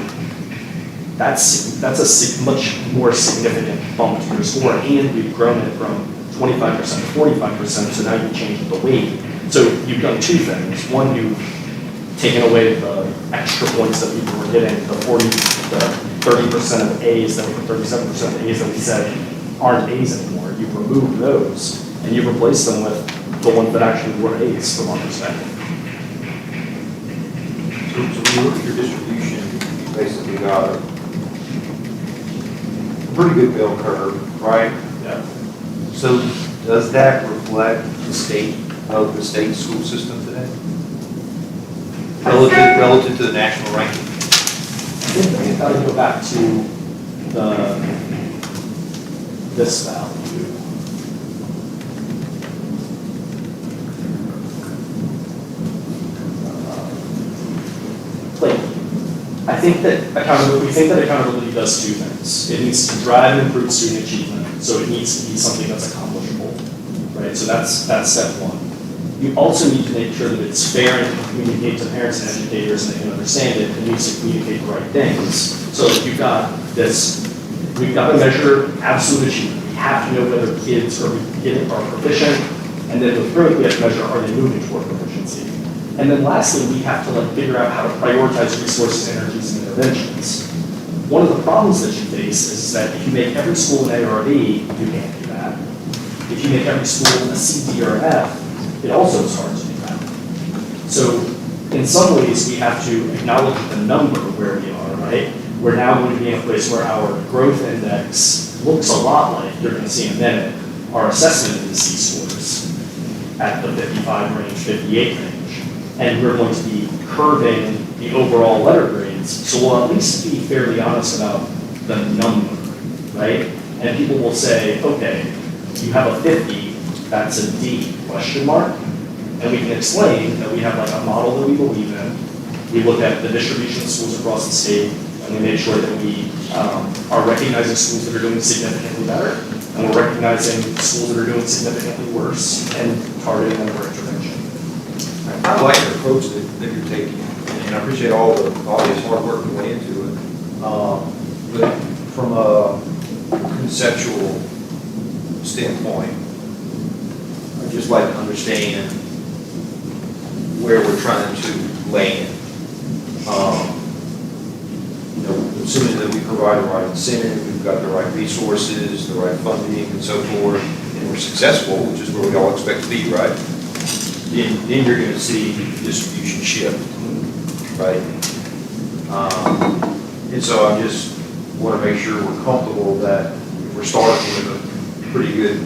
that's a much more significant bump to your score, and we've grown it from 25% to 45%, so now you've changed the weight. So you've done two things. One, you've taken away the extra points that people were getting, the 30% of A's, that 37% of A's that we said aren't A's anymore. You've removed those, and you've replaced them with the ones that actually were A's from our perspective. So when you look at your distribution, you basically got a pretty good bell curve, right? Yeah. So does that reflect the state of the state school system today? Relative to the national ranking? I think we got to go back to this value. I think that we think that accountability does two things. It needs to drive and improve student achievement, so it needs to be something that's accomplishable, right? So that's step one. You also need to make sure that it's fair and can communicate to parents and educators and they can understand it. It needs to communicate the right things. So if you've got this, we've got to measure absolute achievement. We have to know whether kids are proficient, and then with growth, we have to measure, are they moving toward proficiency? And then lastly, we have to figure out how to prioritize resources, energies, and interventions. One of the problems that you face is that if you make every school an A or a B, you can't do that. If you make every school a C, D, or an F, it also is hard to do that. So in some ways, we have to acknowledge the number where we are, right? We're now going to be in a place where our growth index looks a lot like, you're going to see in a minute, our assessment of the C scores at the 55 range, 58 range. And we're going to be curving the overall letter grades, so we'll at least be fairly honest about the number, right? And people will say, okay, you have a 50, that's a D, question mark? And we can explain that we have a model that we believe in. We look at the distribution of schools across the state, and we make sure that we are recognizing schools that are doing significantly better, and we're recognizing schools that are doing significantly worse, and targeting them for intervention. I like the approach that you're taking, and I appreciate all this hard work that went into it. But from a conceptual standpoint, I'd just like to understand where we're trying to land. Assuming that we provide the right incentive, we've got the right resources, the right funding, and so forth, and we're successful, which is where we all expect to be, right? Then you're going to see distribution shift, right? And so I just want to make sure we're comfortable that if we're starting with a pretty good,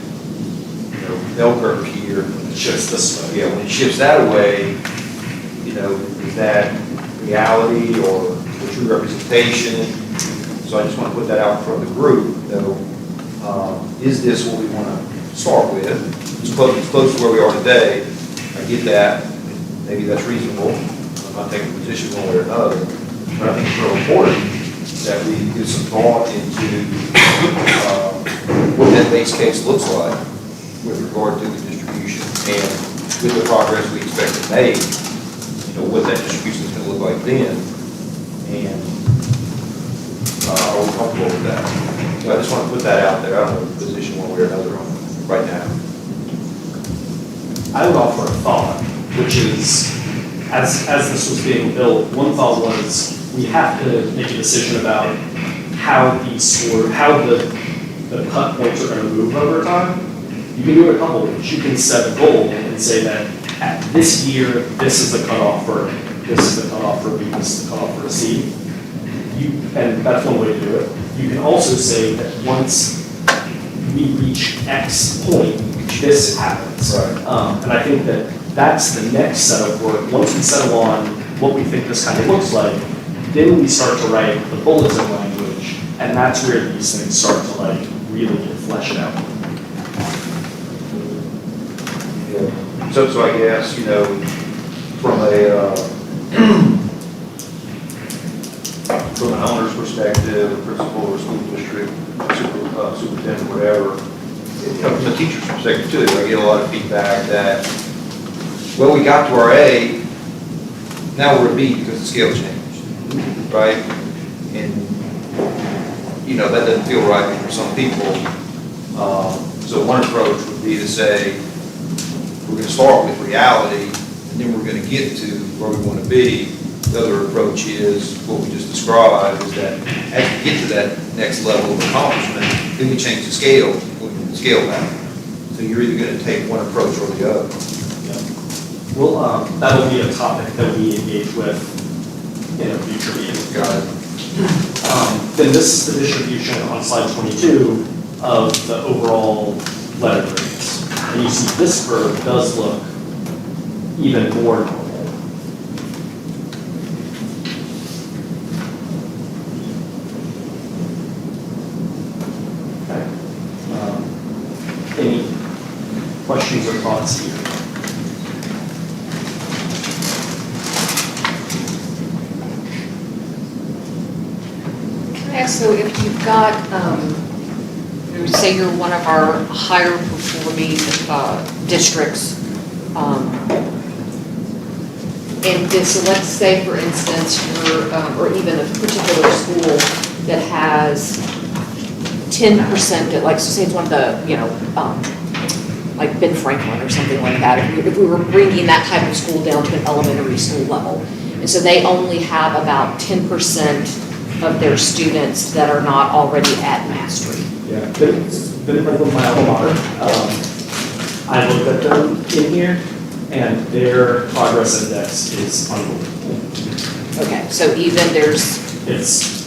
you know, bell curve here. It shifts this way. Yeah, when it shifts that away, you know, is that reality or the true representation? So I just want to put that out in front of the group, though. Is this what we want to start with? It's close to where we are today. I get that. Maybe that's reasonable. I'm not taking a position one way or another. But I think it's real important that we give some thought into what that base case looks like with regard to the distribution and with the progress we expect to make, you know, what that distribution is going to look like then. And are we comfortable with that? So I just want to put that out there. I don't know the position one way or another on it right now. I would offer a thought, which is, as this was being built, one thought was, we have to make a decision about how the cut points are going to move over time. You can do it a couple ways. You can set a goal and say that at this year, this is the cutoff for A, this is the cutoff for B, this is the cutoff for C. And that's one way to do it. You can also say that once we reach X point, this happens. Right. And I think that that's the next set of work. Once we settle on what we think this kind of looks like, then we start to write the bulletin language, and that's where these things start to like really get fleshed out. Yeah. So I guess, you know, from an owner's perspective, a principal or school district, superintendent, whatever, you know, from a teacher's perspective too, I get a lot of feedback that, well, we got to our A, now we're a B because the scale changed, right? And, you know, that doesn't feel right for some people. So one approach would be to say, we're going to start with reality, and then we're going to get to where we want to be. The other approach is what we just described, is that as we get to that next level of accomplishment, then we change the scale, back. So you're either going to take one approach or the other. Well, that'll be a topic that we engage with in a future meeting. Got it. Then this is the distribution on slide 22 of the overall letter grades. And you see this curve does look even more normal. Okay. Any questions or thoughts here? So if you've got, you know, say you're one of our higher performing districts, and so let's say, for instance, you're, or even a particular school that has 10%, like, so say it's one of the, you know, like Ben Franklin or something like that, if we were bringing that type of school down to an elementary school level, and so they only have about 10% of their students that are not already at mastery. Yeah, Ben Franklin, my alma mater, I looked at them in here, and their progress index is unbelievable. Okay, so even there's, It's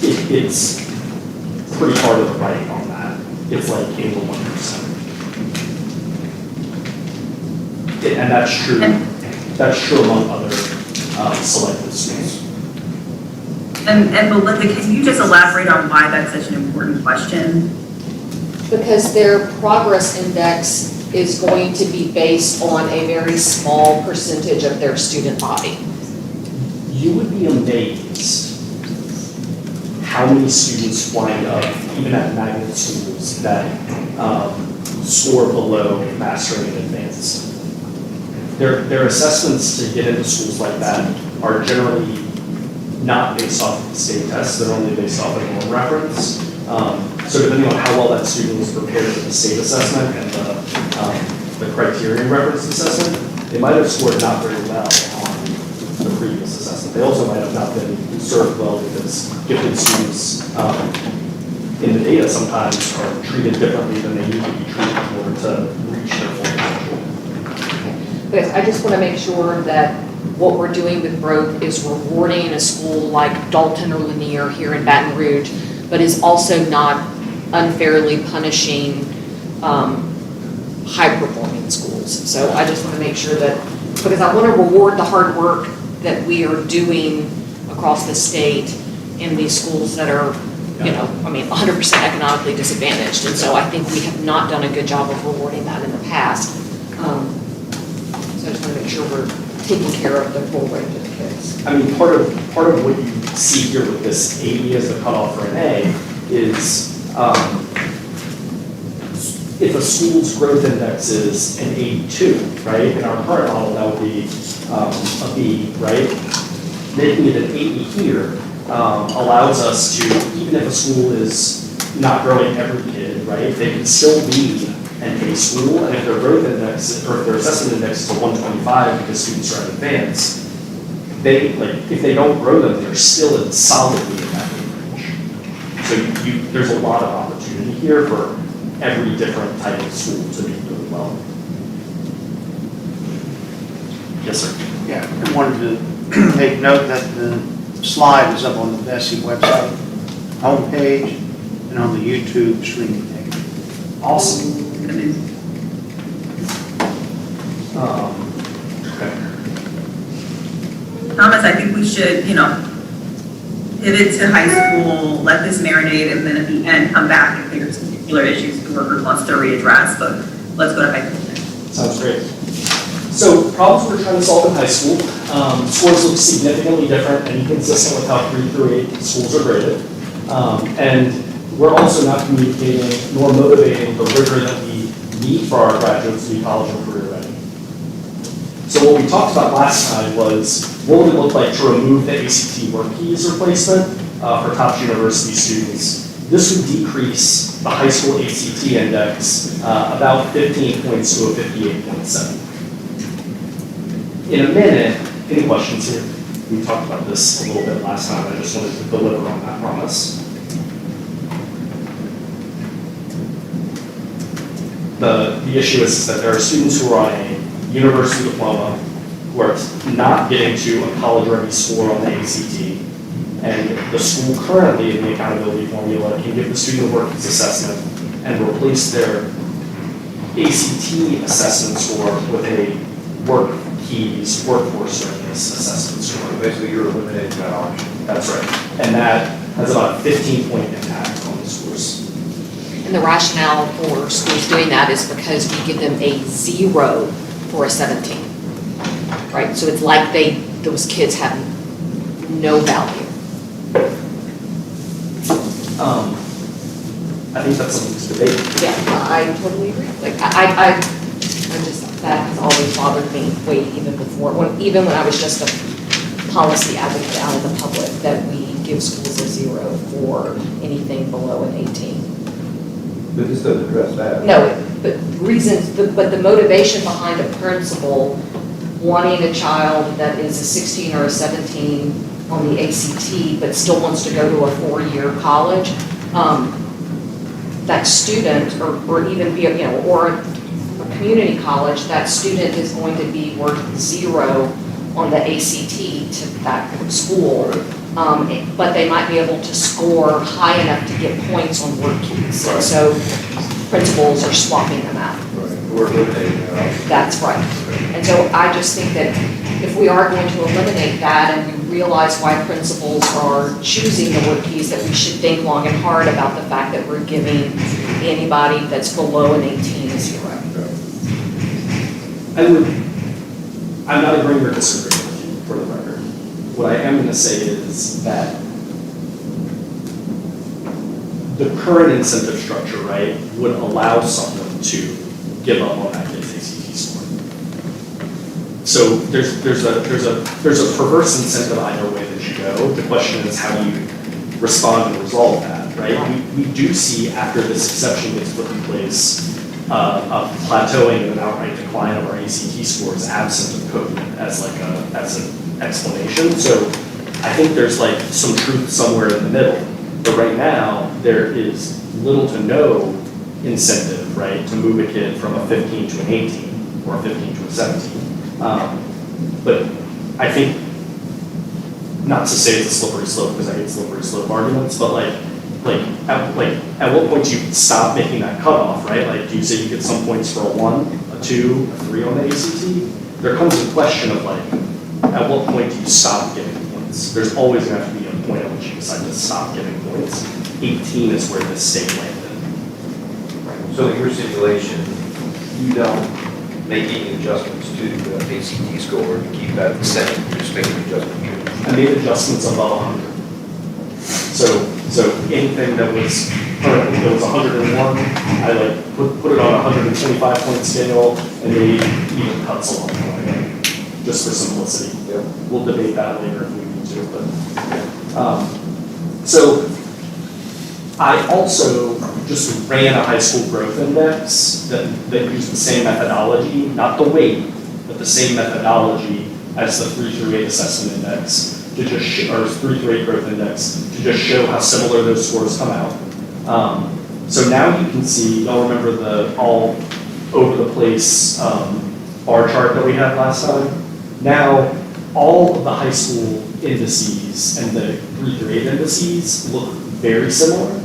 pretty hard to write on that. It's like in the 1%. And that's true among other selected schools. And Belinda, can you just elaborate on why that's such an important question? because their progress index is going to be based on a very small percentage of their student body. You would be amazed how many students wind up, even at magnet schools, that score below mastering and advanced. Their assessments to get into schools like that are generally not based off of the state tests, they're only based off of norm reference. So depending on how well that student was prepared for the state assessment and the criterion reference assessment, they might have scored not very well on the previous assessment. They also might have not been served well because gifted students in the data sometimes are treated differently than they need to be treated in order to reach their full potential. But I just want to make sure that what we're doing with growth is rewarding a school like Dalton or Lanier here in Baton Rouge, but is also not unfairly punishing high-performing schools. So I just want to make sure that, because I want to reward the hard work that we are doing across the state in these schools that are, 100% economically disadvantaged. And so I think we have not done a good job of rewarding that in the past. So I just want to make sure we're taking care of the full range of kids. I mean, part of what you see here with this 80 as the cutoff for an A is if a school's growth index is an 82, right? In our current model, that would be a B, right? Making it an 80 here allows us to, even if a school is not growing every kid, right? They can still be an A school, and if their growth index, or if their assessment index is a 125 because students are in advance, if they don't grow them, they're still solidly in that range. So there's a lot of opportunity here for every different type of school to do really well. Yes, sir. Yeah, I wanted to take note that the slide is up on the Bessie website, homepage, and on the YouTube streaming page. Awesome. Okay. Thomas, I think we should, pivot to high school, let this marinate, and then at the end, come back if there's particular issues the worker wants to readdress, but let's go to high school next. Sounds great. So problems we're trying to solve in high school. Scores look significantly different and inconsistent with how 3 through 8 schools are graded. And we're also not communicating nor motivating the rigor that we need for our graduates to be college and career ready. So what we talked about last time was what would it look like to remove the ACT work keys replacement for top university students. This would decrease the high school ACT index about 15 points to a 58.7. In a minute, any questions here? We talked about this a little bit last time. I just wanted to deliver on that promise. The issue is that there are students who are on a university diploma who are not getting to a college-ready score on the ACT, and the school currently in the accountability formula can give the student a work assessment and replace their ACT assessment score with a work keys workforce readiness assessment score. Basically, you're eliminating that option. That's right. And that has about a 15-point impact on the scores. And the rationale for schools doing that is because we give them a 0 for a 17, right? So it's like those kids have no value. I think that's something to debate. Yeah, I totally agree. Like, I'm just, that has always bothered me way even before, even when I was just a policy advocate out in the public, that we give schools a 0 for anything below an 18. But this doesn't address that. No, but but the motivation behind a principal wanting a child that is a 16 or a 17 on the ACT, but still wants to go to a 4-year college, that student, or even be, or a community college, that student is going to be worth 0 on the ACT to that school, but they might be able to score high enough to get points on work keys. And so principals are swapping them out. Right. We're eliminating that. That's right. And so I just think that if we are going to eliminate that and we realize why principals are choosing the work keys, that we should think long and hard about the fact that we're giving anybody that's below an 18 a 0. I'm not agreeing or disagreeing with you, for the record. What I am going to say is that the current incentive structure, right, would allow someone to give up on that kid's ACT score. So there's a perverse incentive either way that you go. The question is how you respond and resolve that, right? We do see after this exception gets put in place, a plateauing and an outright decline of our ACT scores absent of COVID as an explanation. So I think there's like some truth somewhere in the middle. But right now, there is little to no incentive, right, to move a kid from a 15 to an 18 or a 15 to a 17. But I think, not to say it's a slippery slope, because I hate slippery slope arguments, but at what point do you stop making that cutoff, right? Like, do you say you get some points for a 1, a 2, a 3 on the ACT? There comes a question of like, at what point do you stop giving points? There's always gonna have to be a point at which you decide to stop giving points. 18 is where this state landed. So in your simulation, you don't make any adjustments to the ACT score to keep that the same, you just make an adjustment here. I made adjustments above 100. So anything that was, that was 101, I like put it on a 125 point scale and made even cuts along the way, just for simplicity. Yep. We'll debate that later if we need to, but, so I also just ran a high school growth index that used the same methodology, not the weight, but the same methodology as the 3 through 8 assessment index to just, or 3 through 8 growth index to just show how similar those scores come out. So now you can see, y'all remember the all over the place bar chart that we had last time? Now, all of the high school indices and the 3 through 8 indices look very similar,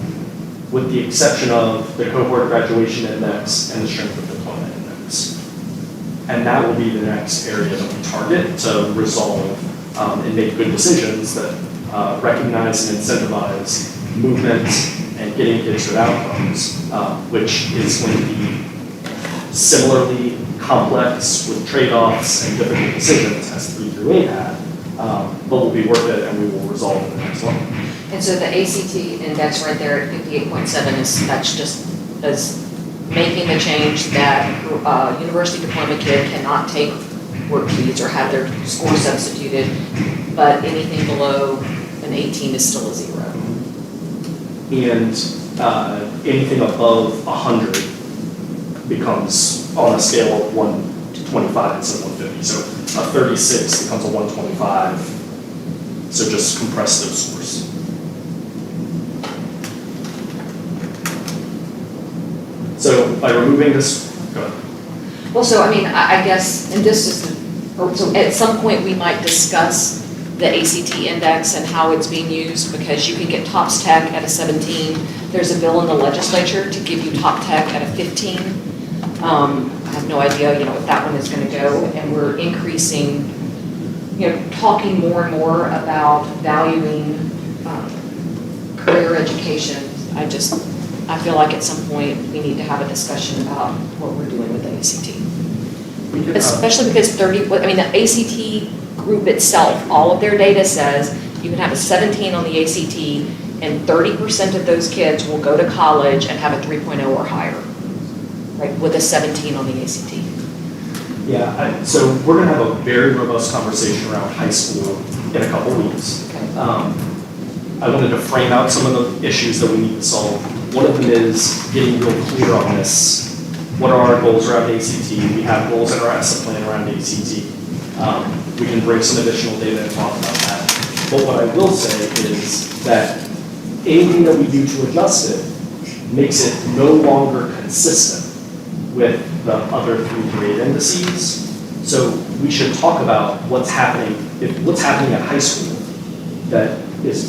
with the exception of the cohort graduation index and the strength of diploma index. And that will be the next area that we target to resolve and make good decisions that recognize and incentivize movement and getting kids good outcomes, which is going to be similarly complex with trade-offs and difficult decisions as 3 through 8 had, but will be worth it and we will resolve in the next one. And so the ACT index right there at 58.7 that's just as making the change that university diploma kid cannot take worksheets or have their score substituted, but anything below an 18 is still a 0. And anything above 100 becomes on a scale of 1 to 25 instead of 150. So a 36 becomes a 125. So just compress those scores. So by removing this, go ahead. Well, so I mean, I guess, and this is, so at some point we might discuss the ACT index and how it's being used, because you can get TOPS Tech at a 17. There's a bill in the legislature to give you Top Tech at a 15. I have no idea, if that one is going to go, and we're increasing, talking more and more about valuing career education. I feel like at some point we need to have a discussion about what we're doing with the ACT. Especially because the ACT group itself, all of their data says you can have a 17 on the ACT and 30% of those kids will go to college and have a 3.0 or higher, right, with a 17 on the ACT. Yeah, so we're going to have a very robust conversation around high school in a couple weeks. Okay. I wanted to frame out some of the issues that we need to solve. One of them is getting real clear on this. What are our goals around ACT? We have goals in our asset plan around ACT. We can bring some additional data and talk about that. But what I will say is that anything that we do to adjust it makes it no longer consistent with the other 3 through 8 indices. So we should talk about what's happening at high school that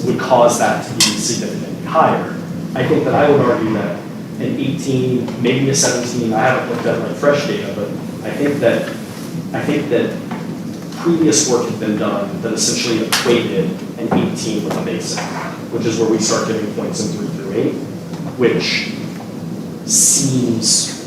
would cause that to be significantly higher. I think that I would argue that an 18, maybe a 17, I haven't looked at my fresh data, but I think that previous work had been done that essentially equated an 18 with a basic, which is where we start giving points in 3 through 8, which seems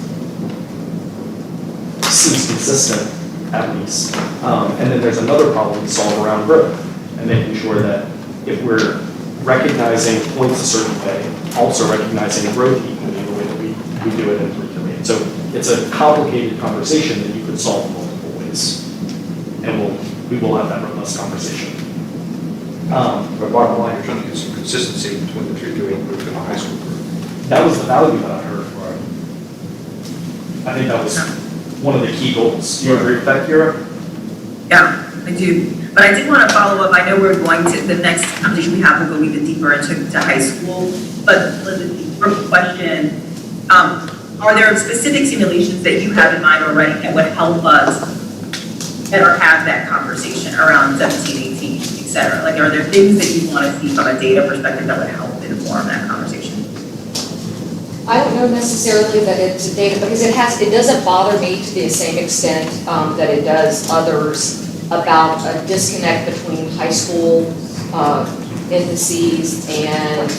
consistent, at least. And then there's another problem to solve around growth and making sure that if we're recognizing points a certain way, also recognizing growth equally the way that we do it in 3 through 8. So it's a complicated conversation that you could solve in multiple ways. And we will have that robust conversation. But bottom line, you're trying to get some consistency between the 3 through 8 group and the high school group. That was the value that I heard. I think that was one of the key goals. Do you agree with that, Kira? Yeah, I do. But I did want to follow up. I know we're going to, the next conversation we have will go even deeper into high school. But the question, are there specific simulations that you have in mind already that would help us and or have that conversation around 17, 18, et cetera? Like, are there things that you want to see from a data perspective that would help inform that conversation? I don't know necessarily that it's data, because it doesn't bother me to the same extent that it does others about a disconnect between high school indices and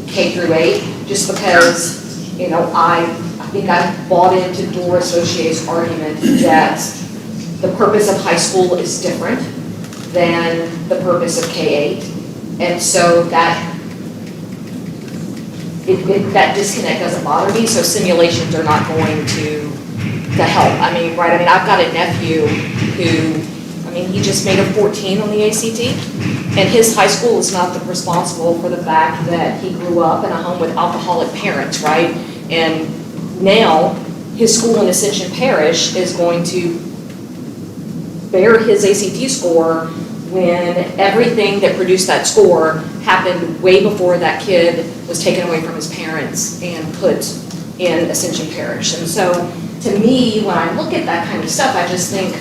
K through 8, just because, you know, I think I bought into Doris O'Shea's argument that the purpose of high school is different than the purpose of K-8. And so that that disconnect doesn't bother me, so simulations are not going to help. I mean, right, I mean, I've got a nephew who, I mean, he just made a 14 on the ACT, and his high school is not responsible for the fact that he grew up in a home with alcoholic parents, right? And now, his school in Ascension Parish is going to bear his ACT score when everything that produced that score happened way before that kid was taken away from his parents and put in Ascension Parish. And so, to me, when I look at that kind of stuff, I just think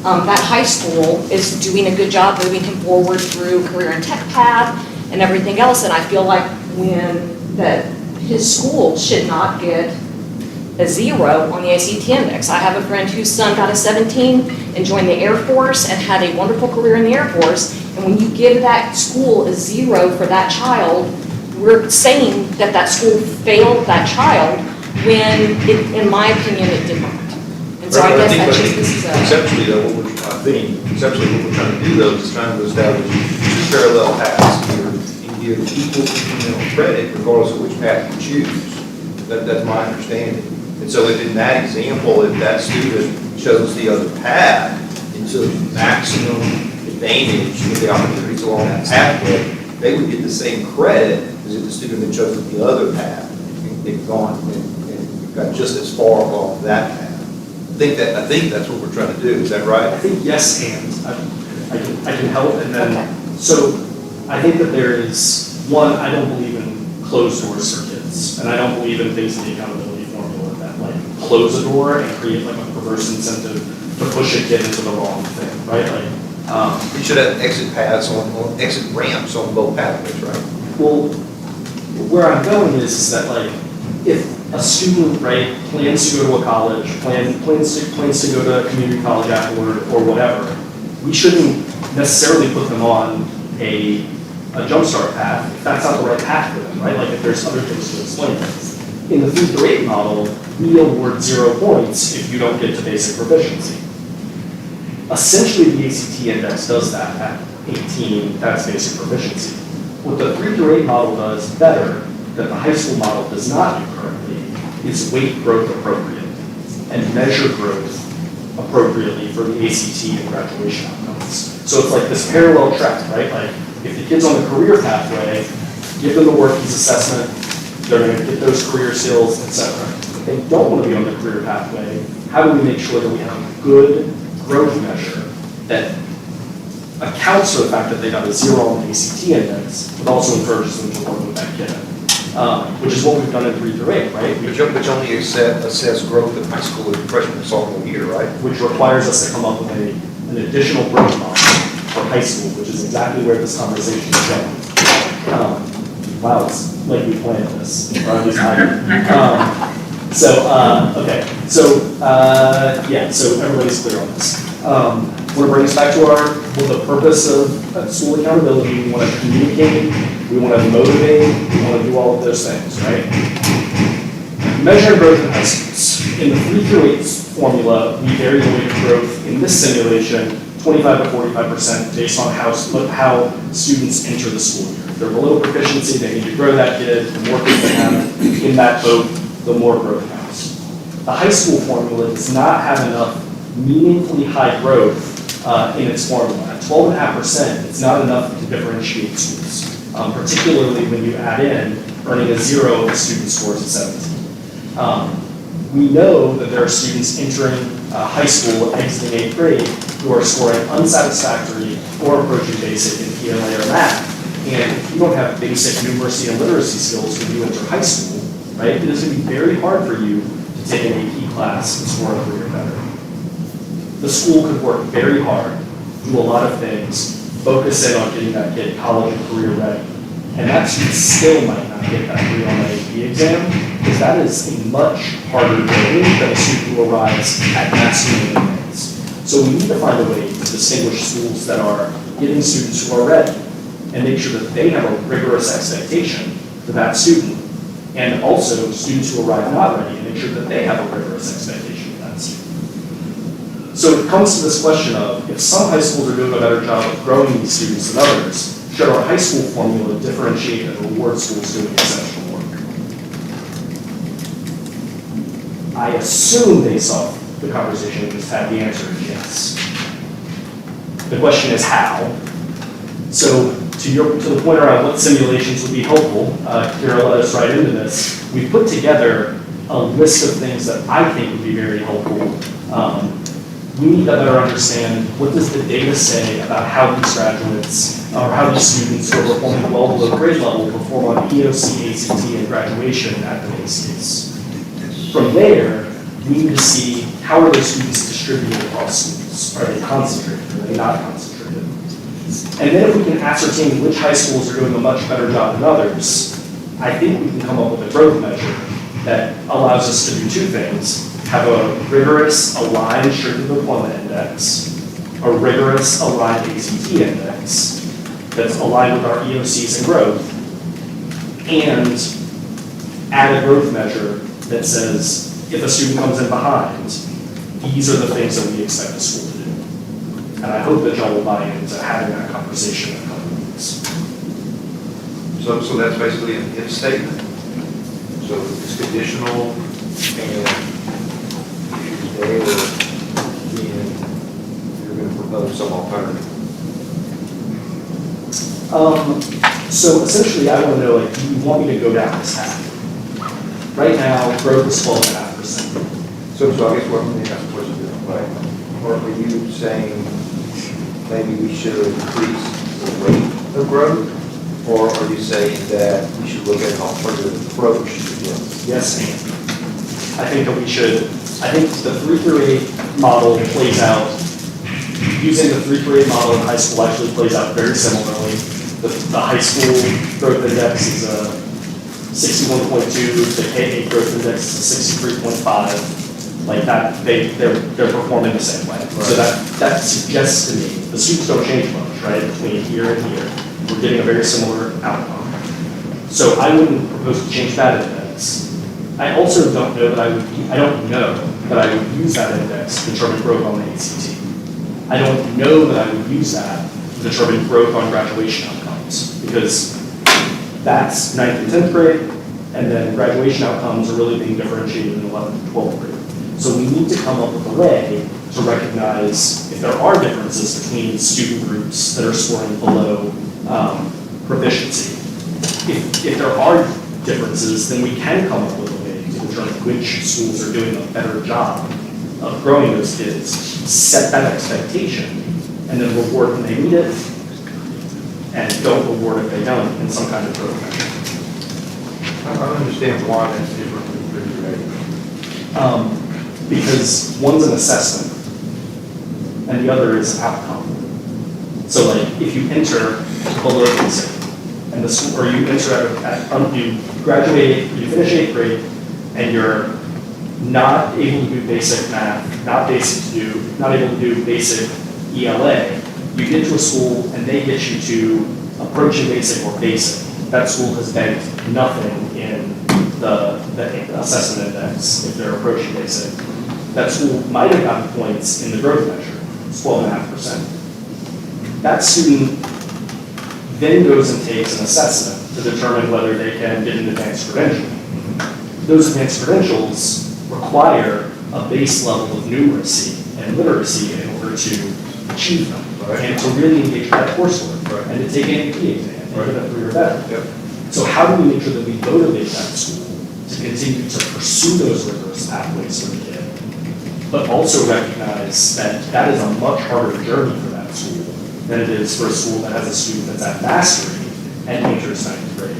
that high school is doing a good job moving him forward through career and tech path and everything else. And I feel like his school should not get a 0 on the ACT index. I have a friend whose son got a 17 and joined the Air Force and had a wonderful career in the Air Force. And when you give that school a 0 for that child, we're saying that that school failed that child when, in my opinion, it did not. And so I guess that's just, this is a... Conceptually, though, what we're trying to do, though, is trying to establish 2 parallel paths here and give equal incremental credit regardless of which path you choose. That's my understanding. And so if in that example, if that student chose the other path and took maximum advantage of the opportunities along that pathway, they would get the same credit as if the student had chosen the other path and gone and got just as far along that path. I think that's what we're trying to do. Is that right? I think yes, and I can help, and then, so I think that there is, one, I don't believe in closed doors for kids, and I don't believe in things in the accountability formula that like close a door and create like a perverse incentive to push a kid into the wrong thing, right? Like, You should have exit paths on exit ramps on both pathways, right? well, where I'm going is that like, if a student, right, plans to go to a college, plans to go to a community college afterward or whatever, we shouldn't necessarily put them on a jumpstart path if that's not the right path for them, right? Like if there's other things to explain things. In the 3 through 8 model, we award 0 points if you don't get to basic proficiency. Essentially, the ACT index does that at 18, that's basic proficiency. What the 3 through 8 model does better, that the high school model does not do currently, is weight growth appropriate and measure growth appropriately for the ACT and graduation outcomes. So it's like this parallel track, right? Like if the kid's on the career pathway, give them the workings assessment, they're going to get those career skills, etc. If they don't want to be on the career pathway, how do we make sure that we have a good growth measure that accounts for the fact that they got a 0 on the ACT index, but also encourages them to work with that kid, which is what we've done in 3 through 8, right? But you only assess growth in high school in freshman and sophomore year, right? Which requires us to come up with an additional growth model for high school, which is exactly where this conversation is going. Wow, it's like we planned this, or at least I did. Okay, so everybody's clear on this. Want to bring us back to the purpose of school accountability. We want to communicate, we want to motivate, we want to do all of those things, right? Measuring growth in high schools. In the 3 through 8 formula, we vary the weighted growth in this simulation 25 to 45% based on how students enter the school year. If they're below proficiency, they need to grow that kid. The more kids they have in that boat, the more growth counts. The high school formula does not have enough meaningfully high growth in its formula. At 12.5%, it's not enough to differentiate schools, particularly when you add in earning a 0 if a student scores a 17. We know that there are students entering high school, exiting 8th grade, who are scoring unsatisfactory or approaching basic in ELA or math. And if you don't have basic numeracy and literacy skills when you enter high school, right, it is going to be very hard for you to take an AP class and score a 3 or better. the school could work very hard, do a lot of things, focus in on getting that kid college and career ready. And that student still might not get that 3 on the AP exam, because that is a much harder goal than a student who arrives at maximum advance. So we need to find a way to distinguish schools that are giving students who are ready and make sure that they have a rigorous expectation for that student. And also students who arrive not ready and make sure that they have a rigorous expectation for that student. So it comes to this question of, if some high schools are doing a better job of growing these students than others, should our high school formula differentiate and reward schools doing exceptional work? I assume based off the conversation we just had, the answer is yes. The question is how. So to the point around what simulations would be helpful, Kira let us right into this. We put together a list of things that I think would be very helpful. We need to better understand, what does the data say about how these graduates, or how these students who are performing well below grade level perform on EOC, ACT, and graduation at the ACs. From there, we need to see, how are those students distributed across schools? Are they concentrated? Are they not concentrated? And then if we can ascertain which high schools are doing a much better job than others, I think we can come up with a growth measure that allows us to do 2 things: have a rigorous aligned student deployment index, a rigorous aligned ACT index that's aligned with our EOCs and growth, and add a growth measure that says, if a student comes in behind, these are the things that we expect the school to do. And I hope that y'all will buy into having that conversation in a couple of weeks. So that's basically an if statement. So it's conditional, and if you're there, then you're going to propose some alternative. So essentially, I want to know, like, do you want me to go down this path? Right now, growth is 12.5%. So I guess what, let me ask the question a different way. Or are you saying maybe we should increase the rate of growth? Or are you saying that we should look at an alternative approach to growth? Yes, and I think that we should, I think the 3 through 8 model plays out, using the 3 through 8 model in high school actually plays out very similarly. The high school growth index is 61.2, the K-8 growth index is 63.5. Like that, they're performing the same way. Right. So that suggests to me, the students don't change much, right, between here and here. We're getting a very similar outcome. So I wouldn't propose to change that index. I also don't know that I would use that index to determine growth on the ACT. I don't know that I would use that to determine growth on graduation outcomes, because that's 9th and 10th grade, and then graduation outcomes are really being differentiated in 11th and 12th grade. So we need to come up with a way to recognize if there are differences between student groups that are scoring below proficiency. If there are differences, then we can come up with a way to determine which schools are doing a better job of growing those kids, set that expectation, and then reward when they meet it, and don't reward if they don't in some kind of growth measure. I don't understand why that's different from 3 through 8. Because one's an assessment, and the other is an outcome. So like, if you enter below basic, and the school, or you enter you graduate, you finish 8th grade, and you're not able to do basic math, not able to do basic ELA, you get to a school and they get you to approaching basic or basic. That school has banked nothing in the assessment index if they're approaching basic. That school might have gotten points in the growth measure, it's 12.5%. That student then goes and takes an assessment to determine whether they can get an advanced credential. Those advanced credentials require a base level of numeracy and literacy in order to achieve them, right? And to really engage with that coursework, right? And to take an AP exam, right? Get a 3 or better. Yep. So how do we make sure that we motivate that school to continue to pursue those rigorous pathways for the kid, but also recognize that that is a much harder journey for that school than it is for a school that has a student that's at mastery and enters 9th grade.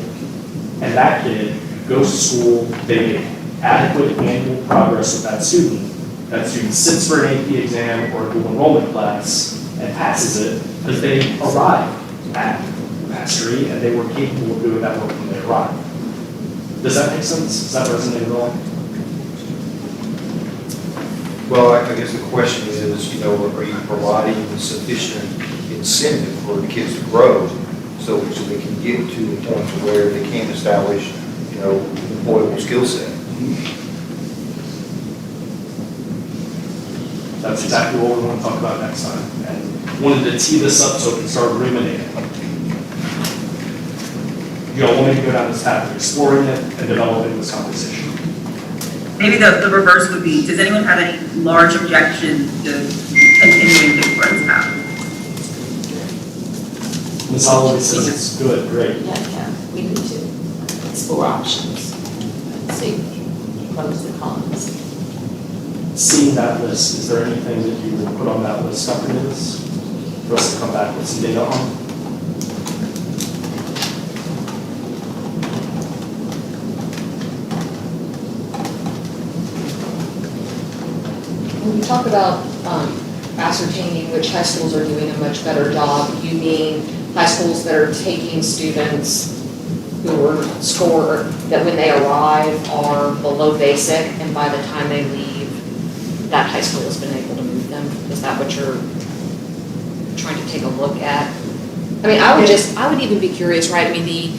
And that kid goes to school, they make adequate annual progress with that student, that student sits for an AP exam or a dual enrollment class and passes it because they arrived at mastery and they were capable of doing that work when they arrived. Does that make sense? Does that resonate at all? Well, I guess the question is, are you providing sufficient incentive for the kids to grow so they can get to the point to where they can establish, employable skill set? That's exactly what we want to talk about next time. And wanted to tee this up so we can start ruminating. You all want me to go down this path of exploring it and developing this conversation. Maybe the reverse would be, does anyone have any large objection to continuing to explore this path? Ms. Holloway says it's good, great. Yeah, we need to explore options and see pros and cons. Seeing that list, is there anything that you would put on that list after this for us to come back with some data on? When you talk about ascertaining which high schools are doing a much better job, you mean high schools that are taking students who are that when they arrive are below basic, and by the time they leave, that high school has been able to move them? Is that what you're trying to take a look at? I mean, I would even be curious, right? I mean,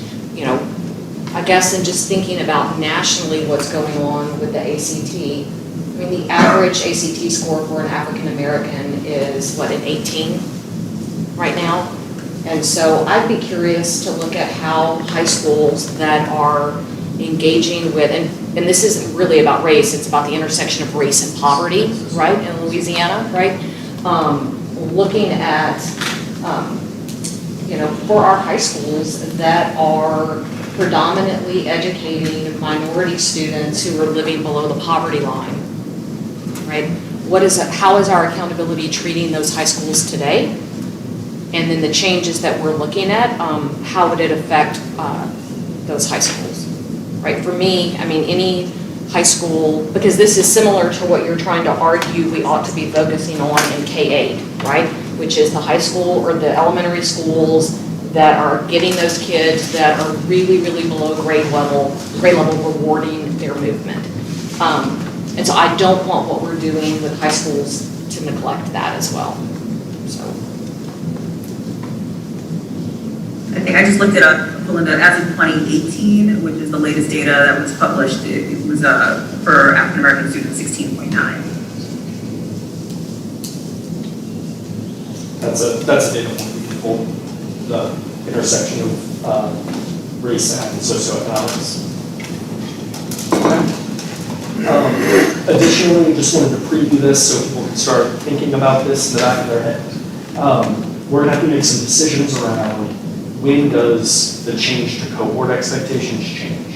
I guess in just thinking about nationally what's going on with the ACT, I mean, the average ACT score for an African American is, what, an 18 right now? And so I'd be curious to look at how high schools that are engaging with, and this isn't really about race, it's about the intersection of race and poverty, right, in Louisiana, right? Looking at, for our high schools that are predominantly educating minority students who are living below the poverty line, right? How is our accountability treating those high schools today? And then the changes that we're looking at, how would it affect those high schools, right? For me, I mean, any high school, because this is similar to what you're trying to argue we ought to be focusing on in K-8, right? Which is the high school or the elementary schools that are getting those kids that are really, really below grade level rewarding their movement. And so I don't want what we're doing with high schools to neglect that as well, so. I think I just looked it up, Belinda, as of 2018, which is the latest data that was published, it was for African American students, 16.9. That's a data point we can pull, the intersection of race and socioeconomics. Additionally, just wanted to preview this so people can start thinking about this in the back of their head. We're going to have to make some decisions around when does the change to cohort expectations change.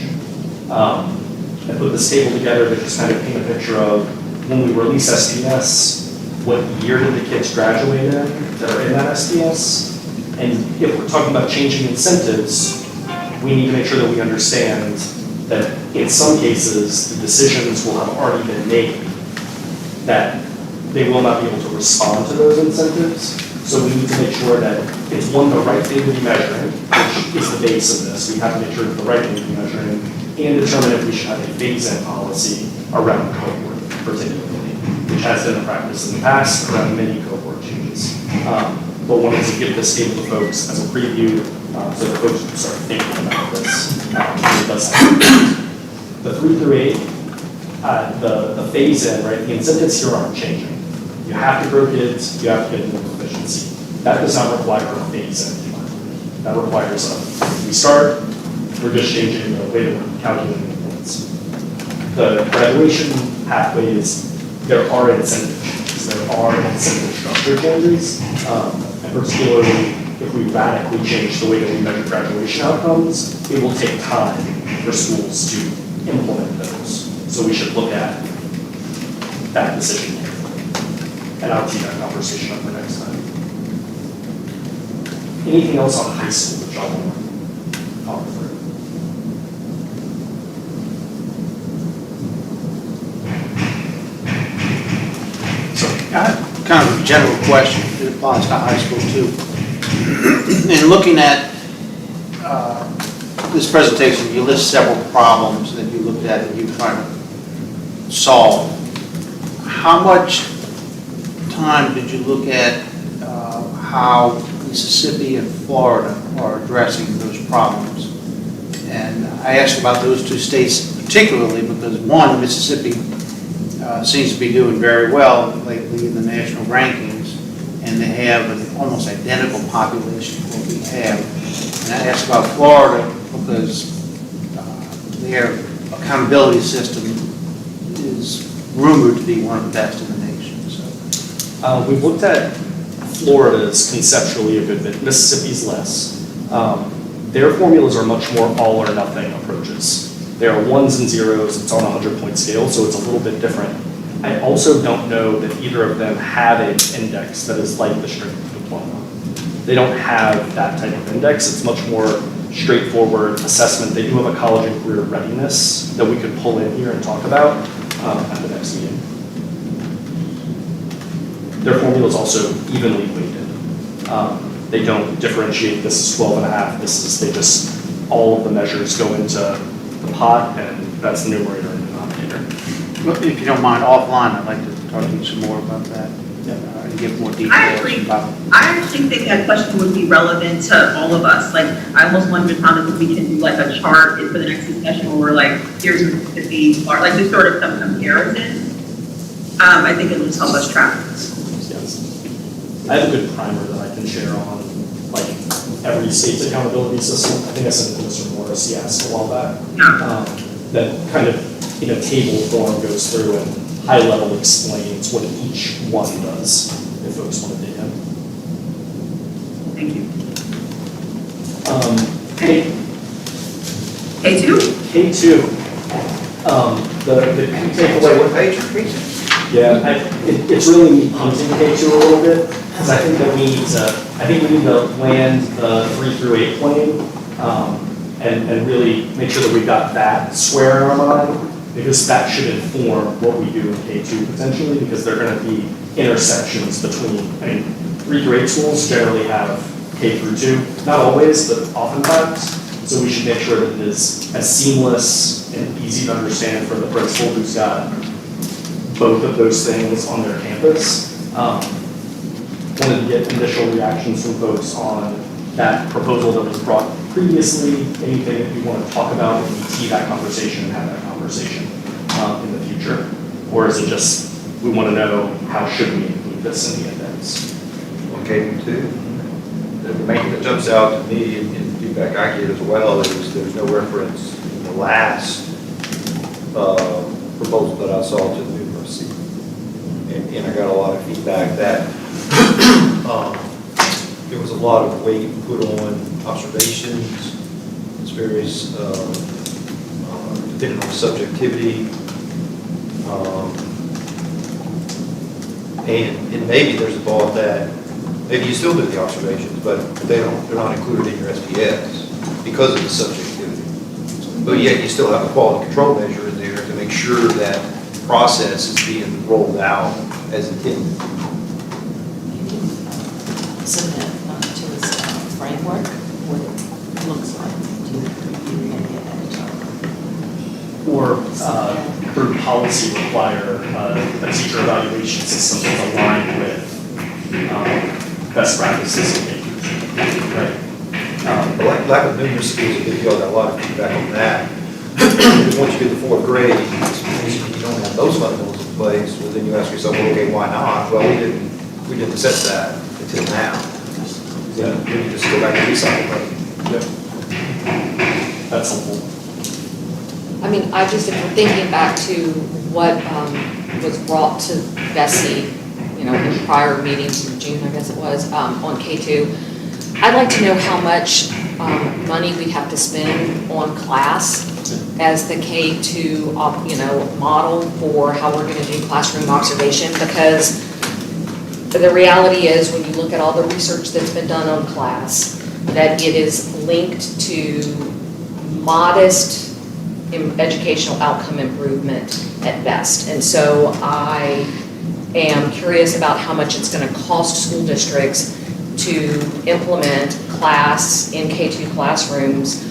I put this table together to just kind of paint a picture of when we release SDS, what year did the kids graduate in that are in that SDS? And if we're talking about changing incentives, we need to make sure that we understand that in some cases, the decisions will have already been made, that they will not be able to respond to those incentives. So we need to make sure that it's the right thing to be measuring, which is the base of this. We have to make sure it's the right thing to be measuring and determine if we should have a phase-in policy around cohort particularly, which has been a practice in the past around many cohort changes. But wanted to give this table to folks as a preview so that folks can start thinking about this. It does happen. The 3 through 8, the phase-in, right, the incentives here aren't changing. You have to grow kids, you have to get into proficiency. That does not require a phase-in. That requires we start, we're just changing the way that we're calculating points. The graduation pathways, there are incentive changes, there are incentive structure changes, and particularly if we radically change the way that we measure graduation outcomes, it will take time for schools to implement those. So we should look at that decision carefully. And I'll tee that conversation up for next time. Anything else on high school that y'all want to talk through? general question, it applies to high school too. In looking at this presentation, you list several problems that you looked at and you tried to solve. How much time did you look at how Mississippi and Florida are addressing those problems? And I asked about those two states particularly because one, Mississippi seems to be doing very well lately in the national rankings, and they have an almost identical population to what we have. And I asked about Florida because their accountability system is rumored to be one of the best in the nation. So We've looked at Florida's conceptually a good bit, Mississippi's less. Their formulas are much more all or nothing approaches. They are ones and zeros, it's on a 100-point scale, so it's a little bit different. I also don't know that either of them have an index that is like the strength diploma. They don't have that type of index, it's much more straightforward assessment. They do have a college and career readiness that we could pull in here and talk about at the next meeting. Their formula is also evenly weighted. They don't differentiate, this is 12 and a half, they just, all of the measures go into the pot, and that's the numerator and denominator. if you don't mind, offline, I'd like to talk to you some more about that and give more details about. I actually think that question would be relevant to all of us. Like, I almost wondered, Thomas, if we can do like a chart for the next discussion where we're like, here's Mississippi, or like just sort of some comparison. I think it would just help us track this. Yes. I have a good primer that I can share on, like, every state's accountability system. I think I sent it to Mr. Morris, he asked a while back. Yeah. That kind of, in a table form, goes through and high level explains what each one does, if folks want to dig in. Thank you. K, K2? K2, the key takeaway. What page are you? Yeah, it's really me punting K2 a little bit, because I think that we need to land the 3 through 8 plane, and really make sure that we've got that square in our mind, because that should inform what we do in K2 potentially, because there are going to be intersections between, 3 through 8 schools generally have K through 2, not always, but oftentimes, so we should make sure that it is as seamless and easy to understand for the principal who's got both of those things on their campus. Wanted to get initial reactions from folks on that proposal that was brought previously, anything that you want to talk about, and we tee that conversation and have that conversation in the future? Or is it just, we want to know how should we include this in the index? Okay, two. The main thing that jumps out to me in the feedback I get as well is there's no reference in the last proposal that I saw to the numeracy. And I got a lot of feedback that there was a lot of weight put on observations. It's various, depending on subjectivity. And maybe there's a thought that maybe you still do the observations, but they're not included in your SPS because of the subjectivity. But yet you still have a quality control measure in there to make sure that the process is being rolled out as intended. You can submit to his framework what it looks like to review any of that. Or through policy require a teacher evaluation system that's aligned with best practices in K-12, right? Lack of numeracy is a big deal. I got a lot of feedback on that. Because once you get to 4th grade, you don't have those fundamentals in place. Well, then you ask yourself, well, okay, why not? Well, we didn't assess that until now. Then you just go back to recycle mode. Yep. That's helpful. I mean, if we're thinking back to what was brought to Bessie, in prior meetings in June, I guess it was, on K2, I'd like to know how much money we have to spend on class as the K2, model for how we're going to do classroom observation, because the reality is when you look at all the research that's been done on class, that it is linked to modest educational outcome improvement at best. And so I am curious about how much it's going to cost school districts to implement class in K-2 classrooms,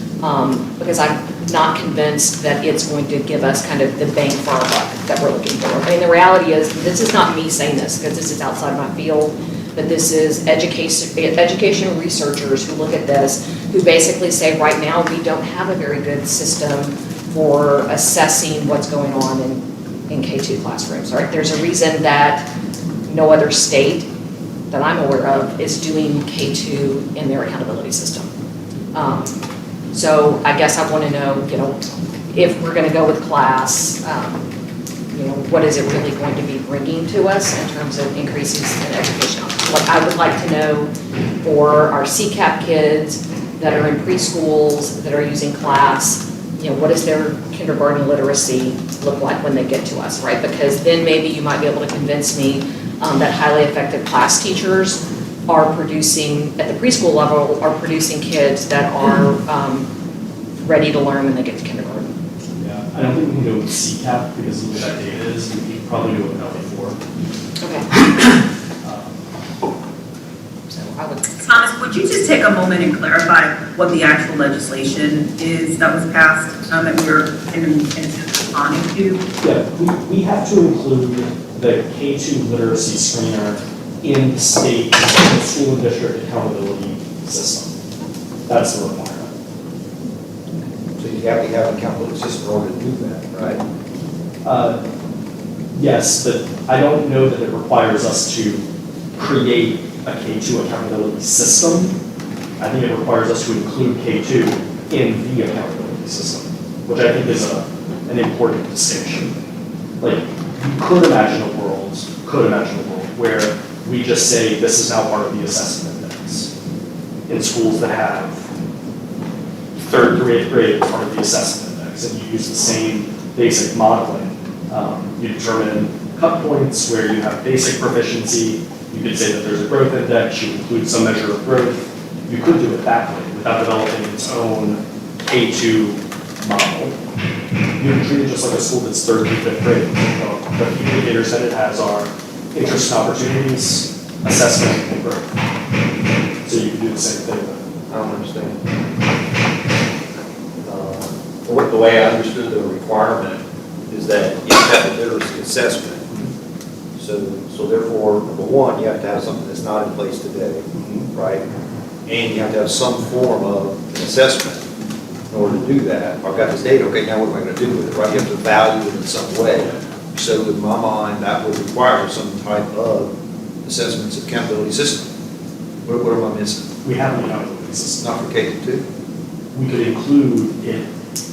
because I'm not convinced that it's going to give us kind of the bang for our buck that we're looking for. I mean, the reality is, this is not me saying this, because this is outside my field, but this is educational researchers who look at this, who basically say right now we don't have a very good system for assessing what's going on in K-2 classrooms, right? There's a reason that no other state that I'm aware of is doing K-2 in their accountability system. So I guess I want to know, if we're going to go with class, what is it really going to be bringing to us in terms of increases in education? Like, I would like to know for our CCAP kids that are in preschools, that are using class, what does their kindergarten literacy look like when they get to us, right? Because then maybe you might be able to convince me that highly effective class teachers are producing, at the preschool level, are producing kids that are ready to learn when they get to kindergarten. Yeah, I don't think we can go with CCAP because of what that data is. We can probably go with LA4. Okay. So I would. Thomas, would you just take a moment and clarify what the actual legislation is that was passed, that we were responding to? Yeah, we have to include the K-2 literacy screener in the state school and district accountability system. That's the requirement. So you have to have an accountability system in order to do that, right? Yes, but I don't know that it requires us to create a K-2 accountability system. I think it requires us to include K-2 in the accountability system, which I think is an important distinction. Like, you could imagine a world where we just say this is now part of the assessment index in schools that have 3rd through 8th grade as part of the assessment index, and you use the same basic modeling. You determine cut points where you have basic proficiency. You could say that there's a growth index, you include some measure of growth. You could do it that way without developing its own K-2 model. You can treat it just like a school that's 3rd through 5th grade. The indicators that it has are interests and opportunities, assessment, and growth. So you can do the same thing. I don't understand. The way I understood the requirement is that you have a literacy assessment. So therefore, number one, you have to have something that's not in place today, right? And you have to have some form of assessment in order to do that. I've got this data, okay, now what am I going to do with it, right? You have to value it in some way. So in my mind, that would require some type of assessments of accountability system. What am I missing? We have an accountability system. Not for K-2? We could include it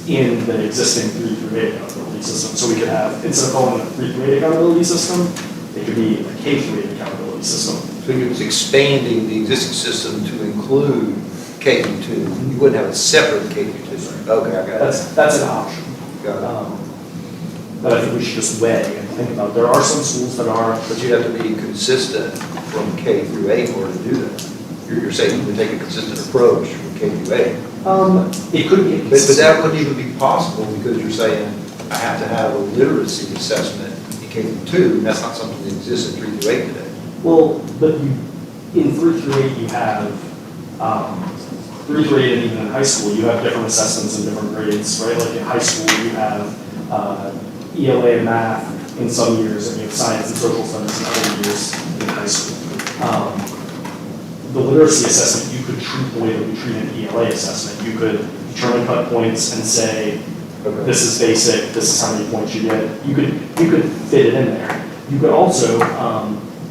in the existing 3 through 8 accountability system. So we could have, instead of calling it a 3 through 8 accountability system, it could be a K through 8 accountability system. So you're expanding the existing system to include K through 2. You wouldn't have a separate K through 2. Okay, I got it. That's an option. Got it. That I think we should just weigh and think about. There are some schools that are. But you have to be consistent from K through 8 in order to do that. You're saying you would take a consistent approach from K through 8. It could be. But that wouldn't even be possible because you're saying I have to have a literacy assessment in K through 2, and that's not something that exists in 3 through 8 today. Well, but in 3 through 8 you have 3 through 8 and even in high school you have different assessments in different grades, right? Like in high school you have ELA and math in some years, and you have science and social studies in other years in high school. The literacy assessment, you could treat the way that we treat an ELA assessment. You could determine cut points and say, this is basic, this is how many points you get. You could fit it in there. You could also,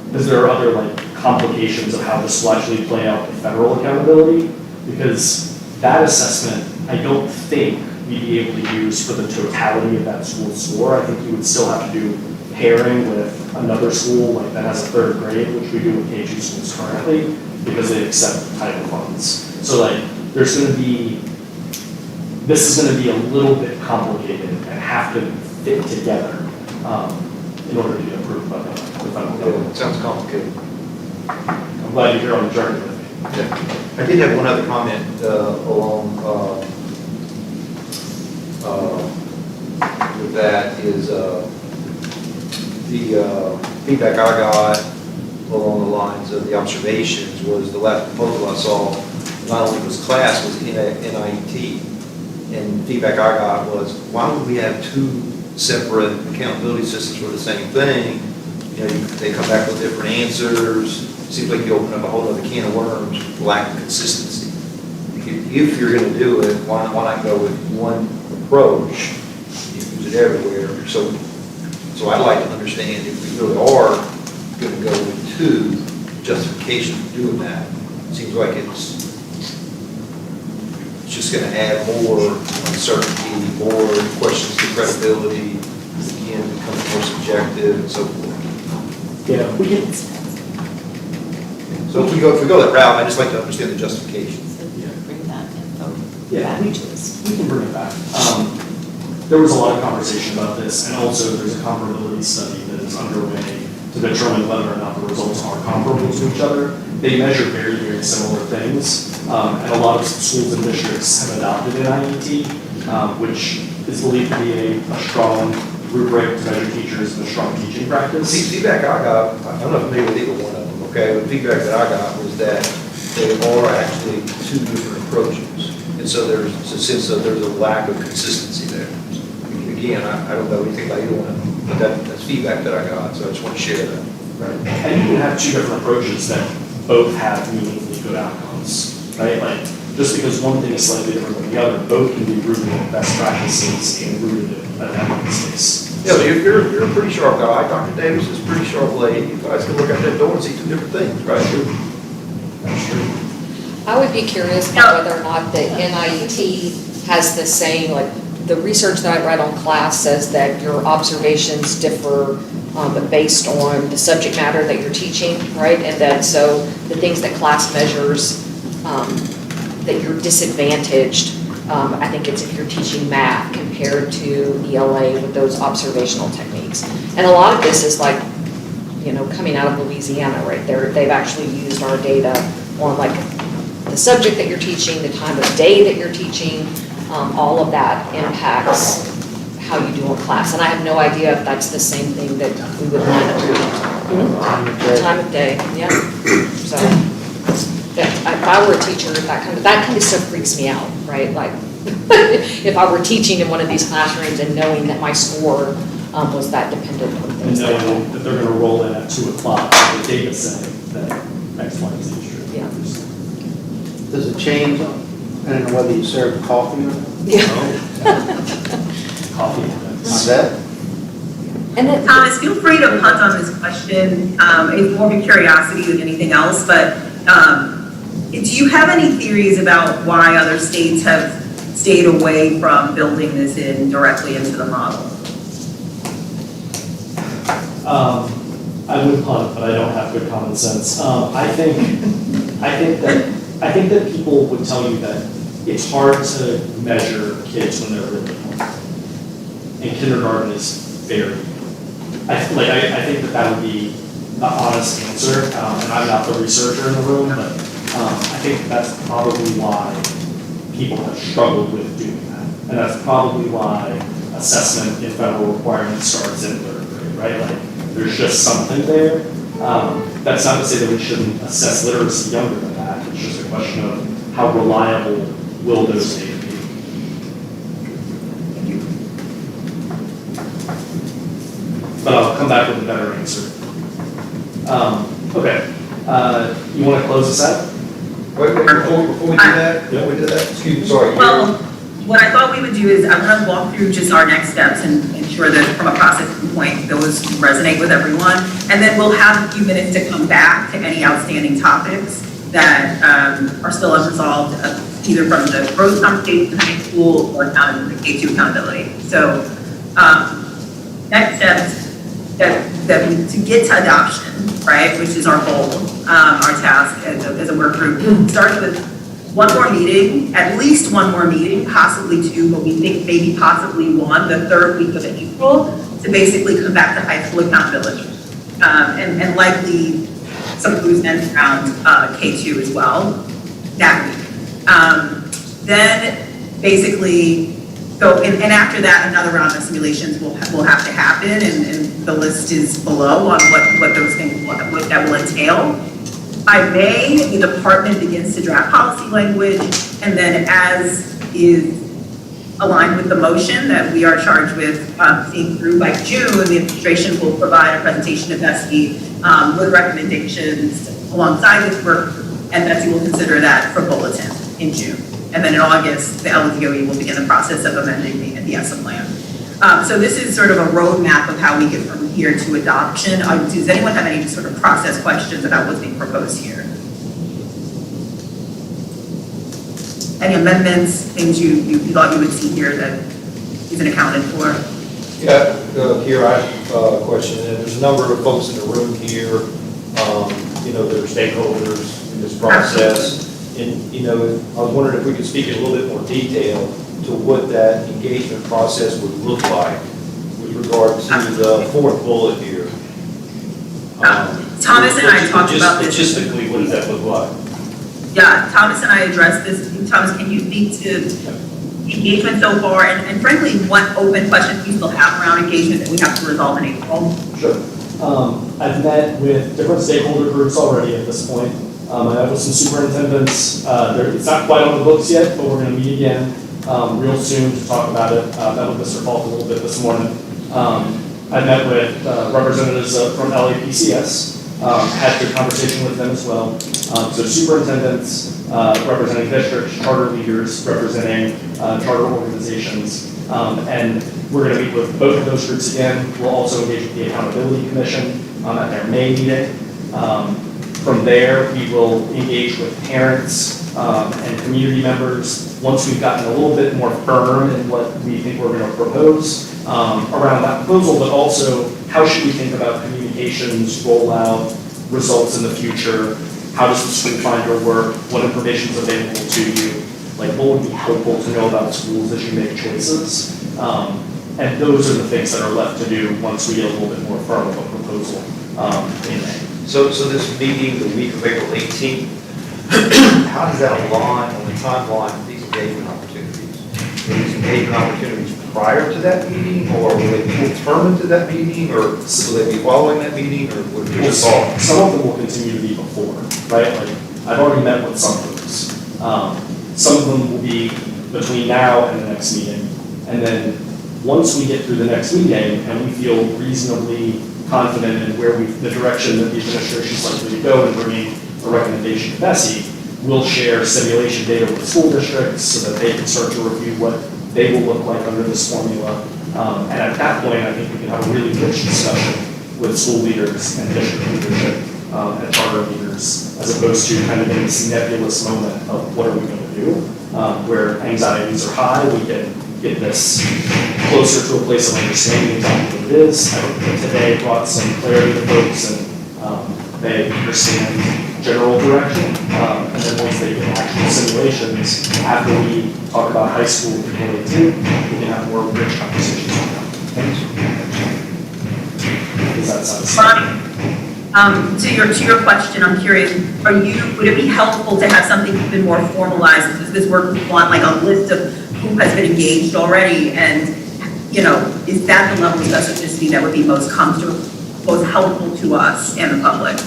because there are other like complications of how this will actually play out in federal accountability, because that assessment, I don't think we'd be able to use for the totality of that school's score. I think you would still have to do pairing with another school like that has a 3rd grade, which we do with K2 schools currently, because they accept title funds. So like, this is going to be a little bit complicated and have to fit together in order to get approved by the federal government. It sounds complicated. I'm glad you're here on the journey with me. Yeah. I did have one other comment along with that is feedback I got along the lines of the observations was the last proposal I saw, not only was class, was NIET. And feedback I got was, why would we have two separate accountability systems for the same thing? You know, they come back with different answers. Seems like you open up a whole other can of worms, lack of consistency. If you're going to do it, why not go with one approach? You use it everywhere. So I'd like to understand if we really are going to go with two justifications for doing that. Seems like it's just going to add more uncertainty, more questions to credibility, again, become more subjective and so forth. Yeah, we can, So if we go that route, I'd just like to understand the justification. So bring that info Yeah. back to us. we can bring it back. There was a lot of conversation about this, and also there's a comparability study that is underway to determine whether or not the results are comparable to each other. They measure very, very similar things, and a lot of schools and districts have adopted an IET, which is believed to be a strong rubric to measure teachers and a strong teaching practice. See, feedback I got, I'm not familiar with either one of them, okay, but feedback that I got was that they are actually two different approaches. And so since there's a lack of consistency there. Again, I don't know anything about either one of them, but that's feedback that I got, so I just want to share that. Right. And you can have two different approaches that both have meaningfully good outcomes, right? Like, just because one thing is slightly different than the other, both can be rooted in best practices and rooted in an evidence base. Yeah, you're a pretty sharp guy. Dr. Davis is a pretty sharp lady. You guys can look at that door and see two different things, right? That's true. I would be curious about whether or not the NIET has the same, like, the research that I read on class says that your observations differ based on the subject matter that you're teaching, right? And that so the things that class measures, that you're disadvantaged, I think it's if you're teaching math compared to ELA with those observational techniques. And a lot of this is like, you know, coming out of Louisiana, right? They've actually used our data on like the subject that you're teaching, the time of day that you're teaching, all of that impacts how you do in class. And I have no idea if that's the same thing that we would want to do. Time of day, yeah. So, if I were a teacher, that kind of stuff freaks me out, right? Like, if I were teaching in one of these classrooms and knowing that my score was that dependent on And things like knowing that. that they're going to roll in at 2 o'clock, the data saying that X, Y, and Z is true. Yeah. Does it change depending on whether you serve coffee or not? Yeah. Coffee. Not that? And then, Thomas, feel free to punt on this question. It's more of a curiosity than anything else, but do you have any theories about why other states have stayed away from building this in directly into the model? I would punt, but I don't have good common sense. I think that people would tell you that it's hard to measure kids when they're really young. And kindergarten is very, I think that would be the honest answer. And I'm not the researcher in the room, but I think that's probably why people have struggled with doing that. And that's probably why assessment in federal requirements starts in 3rd grade, right? Like, there's just something there. That's not to say that we shouldn't assess literacy younger than that. It's just a question of how reliable will those data be. But I'll come back with a better answer. Okay, you want to close this out? Wait, before we do that, excuse me, sorry. Well, what I thought we would do is I'm going to walk through just our next steps and ensure that from a process point, those resonate with everyone. And then we'll have a few minutes to come back to any outstanding topics that are still unresolved, either from the growth conversation in high school or the K2 accountability. So next steps that we, to get to adoption, right, which is our goal, our task as a work group, starts with one more meeting, at least one more meeting, possibly 2, but we think maybe possibly 1, the 3rd week of April, to basically come back to high school accountability. And likely some loose ends around K2 as well that week. Then basically So, and after that, another round of simulations will have to happen, and the list is below on what those things, what that will entail. By May, the department begins to draft policy language, and then as is aligned with the motion that we are charged with seeing through by June, the administration will provide a presentation to Betsy with recommendations alongside this work, and Betsy will consider that for bulletin in June. And then in August, the LDOE will begin the process of amending the ESSA plan. So this is sort of a roadmap of how we get from here to adoption. Does anyone have any sort of process questions about what's being proposed here? Any amendments, things you thought you would see here that isn't accounted for? Yeah, here I have a question. And there's a number of folks in the room here, that are stakeholders in this process. And, I was wondering if we could speak in a little bit more detail to what that engagement process would look like with regard to the fourth bullet here. Thomas and I talked about this. Logistically, what does that look like? Yeah, Thomas and I addressed this. Thomas, can you speak to engagement so far? And frankly, what open questions we still have around engagement that we have to resolve in April? Sure. I've met with different stakeholder groups already at this point. I met with some superintendents. It's not quite on the books yet, but we're going to meet again real soon to talk about it. Met with Mr. Falk a little bit this morning. I met with representatives from LAPCS. Had a good conversation with them as well. So superintendents representing districts, charter leaders representing charter organizations. And we're going to meet with both of those groups again. We'll also engage with the Accountability Commission at their May meeting. From there, we will engage with parents and community members once we've gotten a little bit more firm in what we think we're going to propose around that proposal, but also how should we think about communications, rollout, results in the future, how does the school finder work, what information is available to you, like what would be helpful to know about schools as you make choices. And those are the things that are left to do once we get a little bit more firm of a proposal in May. So this meeting, the week of April 18th, how does that align on the timeline of these engagement opportunities? Are these engagement opportunities prior to that meeting, or will they be determined to that meeting, or will they be following that meeting, or what are your thoughts? Some of them will continue to be before, right? Like, I've already met with some folks. Some of them will be between now and the next meeting. And then once we get through the next meeting and we feel reasonably confident in where the direction that the administration is likely to go and bringing a recommendation to Bessie, we'll share simulation data with school districts so that they can start to review what they will look like under this formula. And at that point, I think we can have a really rich discussion with school leaders and district leadership and charter leaders, as opposed to kind of in this nebulous moment of what are we going to do, where anxieties are high. We can get this closer to a place of understanding exactly what it is. I think that today brought some clarity to folks, and they understand general direction. And then once they get actual simulations, after we talk about high school in 2022, we can have more rich conversations on that. Does that sound Bonnie, to your question, I'm curious, would it be helpful to have something even more formalized? Does this work want like a list of who has been engaged already, and is that the level of specificity that would be most comfortable, most helpful to us and the public?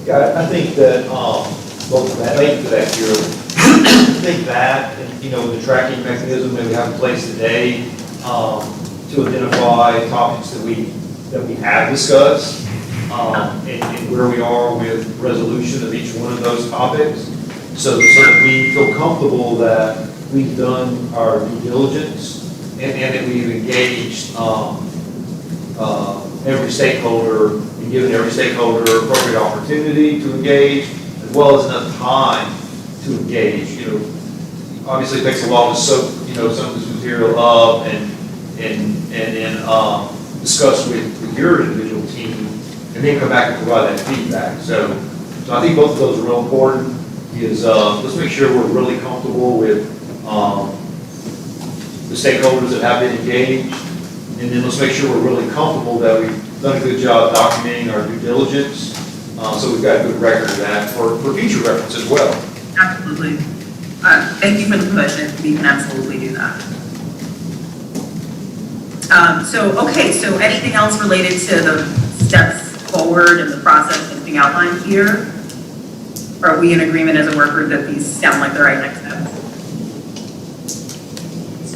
Yeah, I think that, both of that, thank you for that, Kira. I think that, and, the tracking mechanism that we have in place today, to identify topics that we have discussed, and where we are with resolution of each one of those topics, so that we feel comfortable that we've done our due diligence and that we've engaged every stakeholder and given every stakeholder appropriate opportunity to engage, as well as enough time to engage. Obviously it takes a while to soak, some of this material up and then discuss with your individual team, and then come back and provide that feedback. So I think both of those are real important. Let's make sure we're really comfortable with the stakeholders that have been engaged, and then let's make sure we're really comfortable that we've done a good job documenting our due diligence, so we've got a good record of that for future reference as well. Absolutely. Thank you for the permission. We can absolutely do that. So anything else related to the steps forward and the process that's being outlined here? Or are we in agreement as a work group that these sound like the right next steps?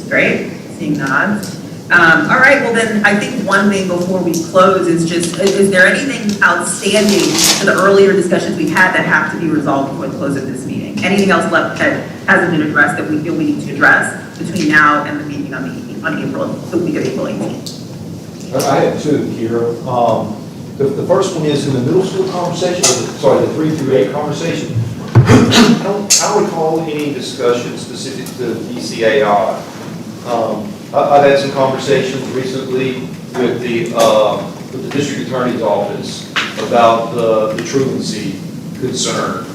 Great, seeing nods. All right, well then, I think one thing before we close is just, is there anything outstanding to the earlier discussions we had that have to be resolved before the close of this meeting? Anything else left that hasn't been addressed that we feel we need to address between now and the meeting on the week of April 18th? I have two here. The first one is in the middle school conversation, the 3 through 8 conversation. I don't recall any discussion specific to DCAI. I've had some conversations recently with the district attorney's office about the truancy concern.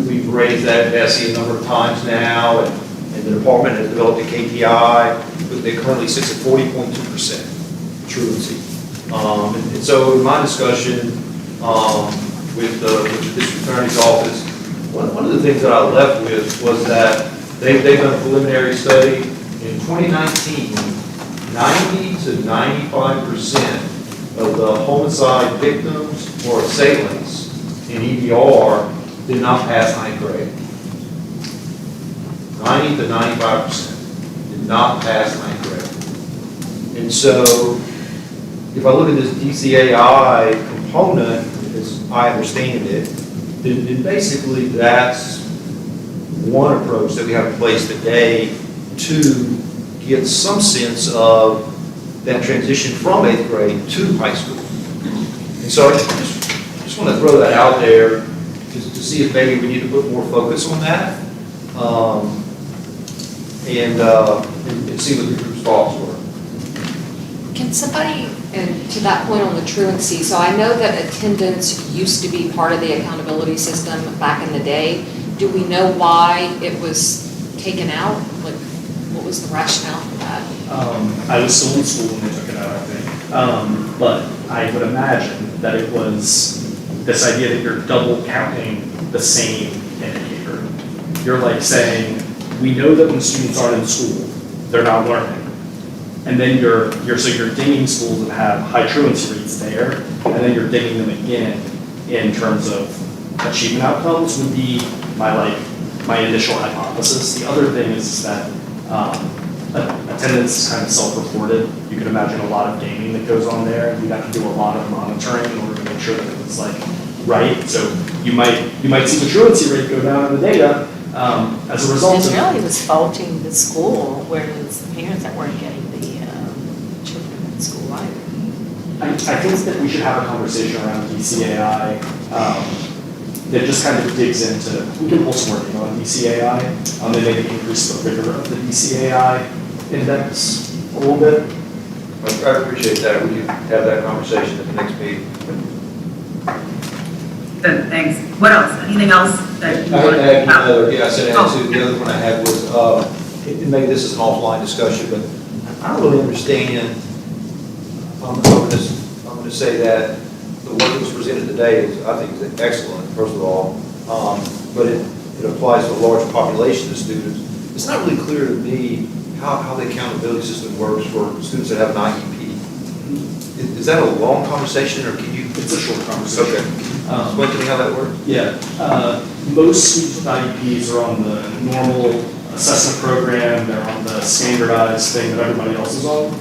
We've raised that at Bessie a number of times now, and the department has developed a KPI, but it currently sits at 40.2% truancy. And so in my discussion with the district attorney's office, one of the things that I left with was that they've done a preliminary study. In 2019, 90 to 95% of the homicide victims or assailants in EDR did not pass 9th grade. 90 to 95% did not pass 9th grade. And so, if I look at this DCAI component, as I understand it, then basically that's one approach that we have in place today to get some sense of that transition from 8th grade to high school. And so I just want to throw that out there to see if maybe we need to put more focus on that and see what the group's thoughts were. Can somebody, and to that point on the truancy, so I know that attendance used to be part of the accountability system back in the day. Do we know why it was taken out? Like, what was the rationale for that? I was still in school when they took it out, I think. But I would imagine that it was this idea that you're double counting the same indicator. You're like saying, we know that when students aren't in school, they're not learning. And then you're dinging schools that have high truancy rates there, and then you're dinging them again in terms of achievement outcomes would be my initial hypothesis. The other thing is that attendance is kind of self-reported. You can imagine a lot of gaming that goes on there. You have to do a lot of monitoring in order to make sure that it was right. So you might see the truancy rate go down in the data as a result of. It really was faulting the school, whereas the parents that weren't getting the children in school either. I think that we should have a conversation around DCAI that just kind of digs into, we can pull some more data on DCAI, and maybe increase the rigor of the DCAI index a little bit. I appreciate that. We can have that conversation at the next meeting. Good, thanks. What else? Anything else that you I want to had have? another, I said I had two. The other one I had was, and maybe this is an offline discussion, but I don't really understand. I'm going to say that the work that was presented today is, I think, is excellent, first of all, but it applies to a large population of students. It's not really clear to me how the accountability system works for students that have an IEP. Is that a long conversation, or can you? It's a short conversation. Okay. Explain to me how that works. Yeah, most students with IEPs are on the normal assessment program, they're on the standardized thing that everybody else is on.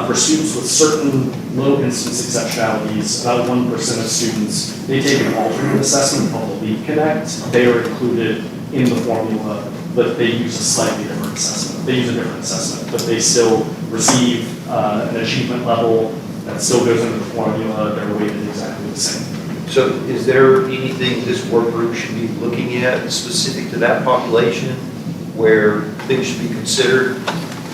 For students with certain low instance exceptionalities, about 1% of students, they take an alternate assessment called the Leap Connect. They are included in the formula, but they use a slightly different assessment. They use a different assessment, but they still receive an achievement level that still goes into the formula. They're weighted exactly the same. So is there anything this work group should be looking at specific to that population where things should be considered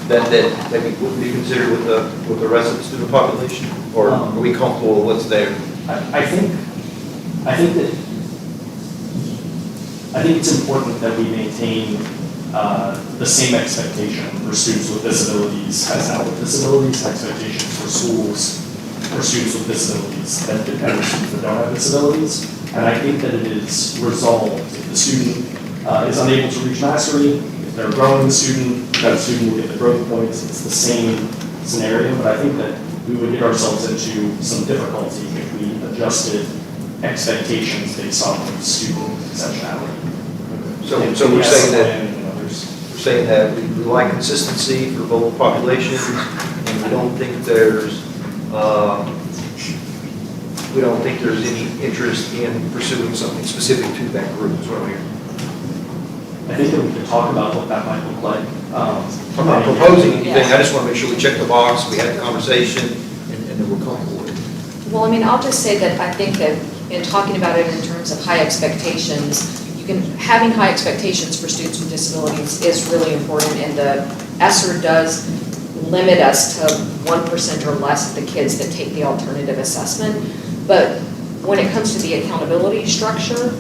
that we wouldn't be considered with the rest of the student population? Or are we comfortable with what's there? I think it's important that we maintain the same expectation for students with disabilities as not with disabilities, expectations for schools for students with disabilities and students that don't have disabilities. And I think that it is resolved if the student is unable to reach mastery, if they're growing the student, that student will get the growth points. It's the same scenario, but I think that we would get ourselves into some difficulty if we adjusted expectations based off of student exceptionality. So And we're yes, saying that, and others. we're saying that we like consistency for both populations, and we don't think there's any interest in pursuing something specific to that group, is what I'm hearing. I think that we could talk about what that might look like. I'm not proposing anything, I just want to make sure we check the box, we had the conversation, and then we're comfortable with it. Well, I mean, I'll just say that I think that in talking about it in terms of high expectations, having high expectations for students with disabilities is really important, and the ESSER does limit us to 1% or less of the kids that take the alternative assessment. But when it comes to the accountability structure,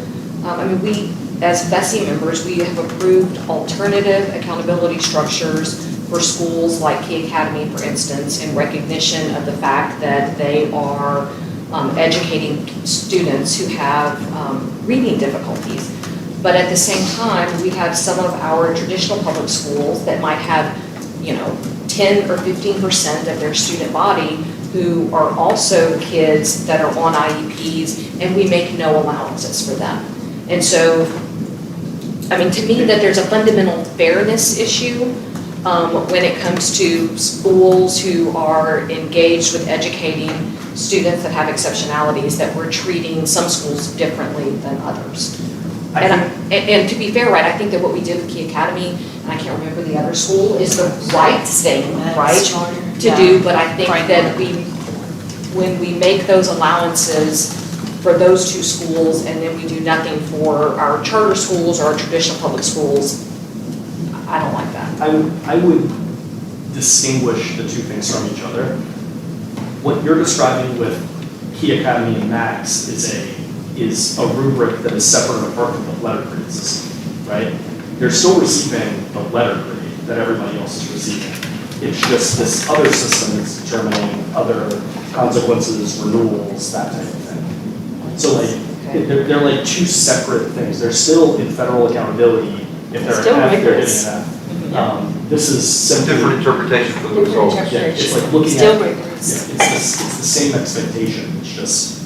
I mean, we, as VESI members, we have approved alternative accountability structures for schools like Key Academy, for instance, in recognition of the fact that they are educating students who have reading difficulties. But at the same time, we have some of our traditional public schools that might have, 10 or 15% of their student body who are also kids that are on IEPs, and we make no allowances for them. And so, I mean, to me, that there's a fundamental fairness issue when it comes to schools who are engaged with educating students that have exceptionalities, that we're treating some schools differently than others. And to be fair, right, I think that what we did with Key Academy, and I can't remember the other school, is the right thing, right, to do, but I think that when we make those allowances for those two schools, and then we do nothing for our charter schools or our traditional public schools, I don't like that. I would distinguish the two things from each other. What you're describing with Key Academy and Max is a rubric that is separate and apart from the letter grade system, right? They're still receiving the letter grade that everybody else is receiving. It's just this other system that's determining other consequences, renewals, that type of thing. So like, they're like two separate things. They're still in federal accountability if they're Still an F, they're rigorous. getting an F. This is simply. Different interpretation for the results. Yeah, it's like looking Still at. rigorous. Yeah, it's the same expectation, it's just,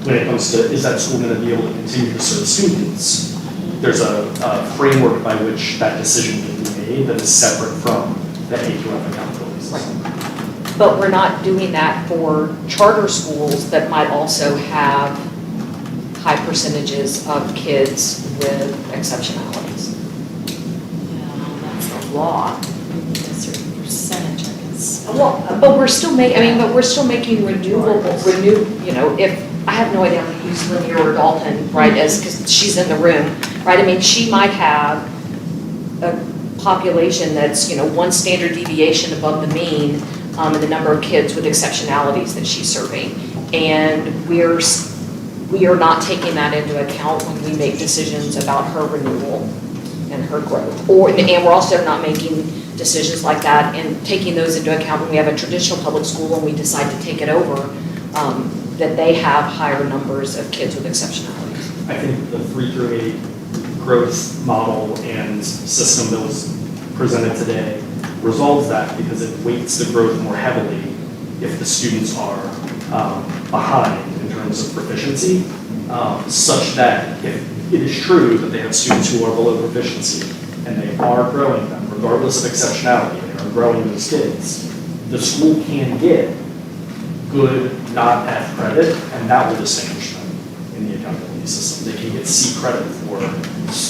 when it comes to, is that school gonna be able to continue to serve students? There's a framework by which that decision can be made that is separate from the AQF accountability system. But we're not doing that for charter schools that might also have high percentages of kids with exceptionalities. Yeah, that's a law. A certain percentage, I guess. Well, but we're still making renewable, if, I have no idea who's Lanier or Dalton, right, because she's in the room, right? I mean, she might have a population that's, one standard deviation above the mean in the number of kids with exceptionalities that she's serving. And we are not taking that into account when we make decisions about her renewal and her growth. And we're also not making decisions like that and taking those into account when we have a traditional public school and we decide to take it over, that they have higher numbers of kids with exceptionalities. I think the 3 through 8 growth model and system that was presented today resolves that because it weights the growth more heavily if the students are behind in terms of proficiency, such that if it is true that they have students who are below proficiency and they are growing them, regardless of exceptionality, they are growing those kids, the school can get good, not F credit, and that will distinguish them in the accountability system. They can get C credit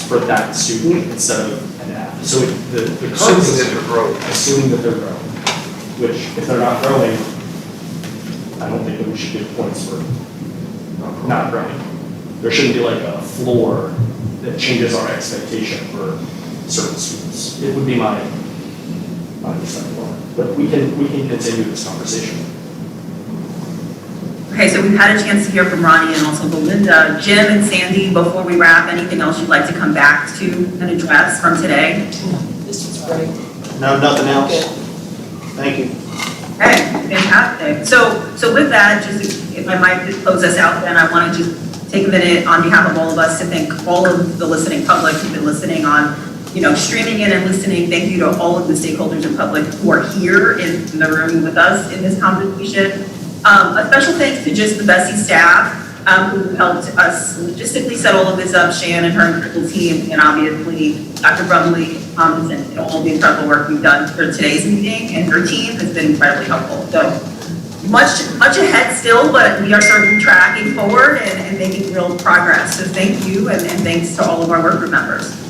for that student instead of an F. So the current system, assuming that they're growing, which if they're not growing, I don't think that we should give points for not growing. There shouldn't be like a floor that changes our expectation for certain students. It would be my perspective. But we can continue this conversation. Okay, so we've had a chance to hear from Ronnie and also Belinda. Jim and Sandy, before we wrap, anything else you'd like to come back to and address from today? This was great. No, nothing else? Thank you. Okay, fantastic. So with that, just if I might close us out, then I want to just take a minute on behalf of all of us to thank all of the listening public who've been listening on streaming in and listening. Thank you to all of the stakeholders and public who are here in the room with us in this conversation. A special thanks to just the Bessie staff who helped us logistically set all of this up, Shan and her incredible team, and obviously Dr. Brumley, and all the incredible work we've done for today's meeting, and her team has been incredibly helpful. So much ahead still, but we are certainly tracking forward and making real progress. So thank you, and thanks to all of our work group members.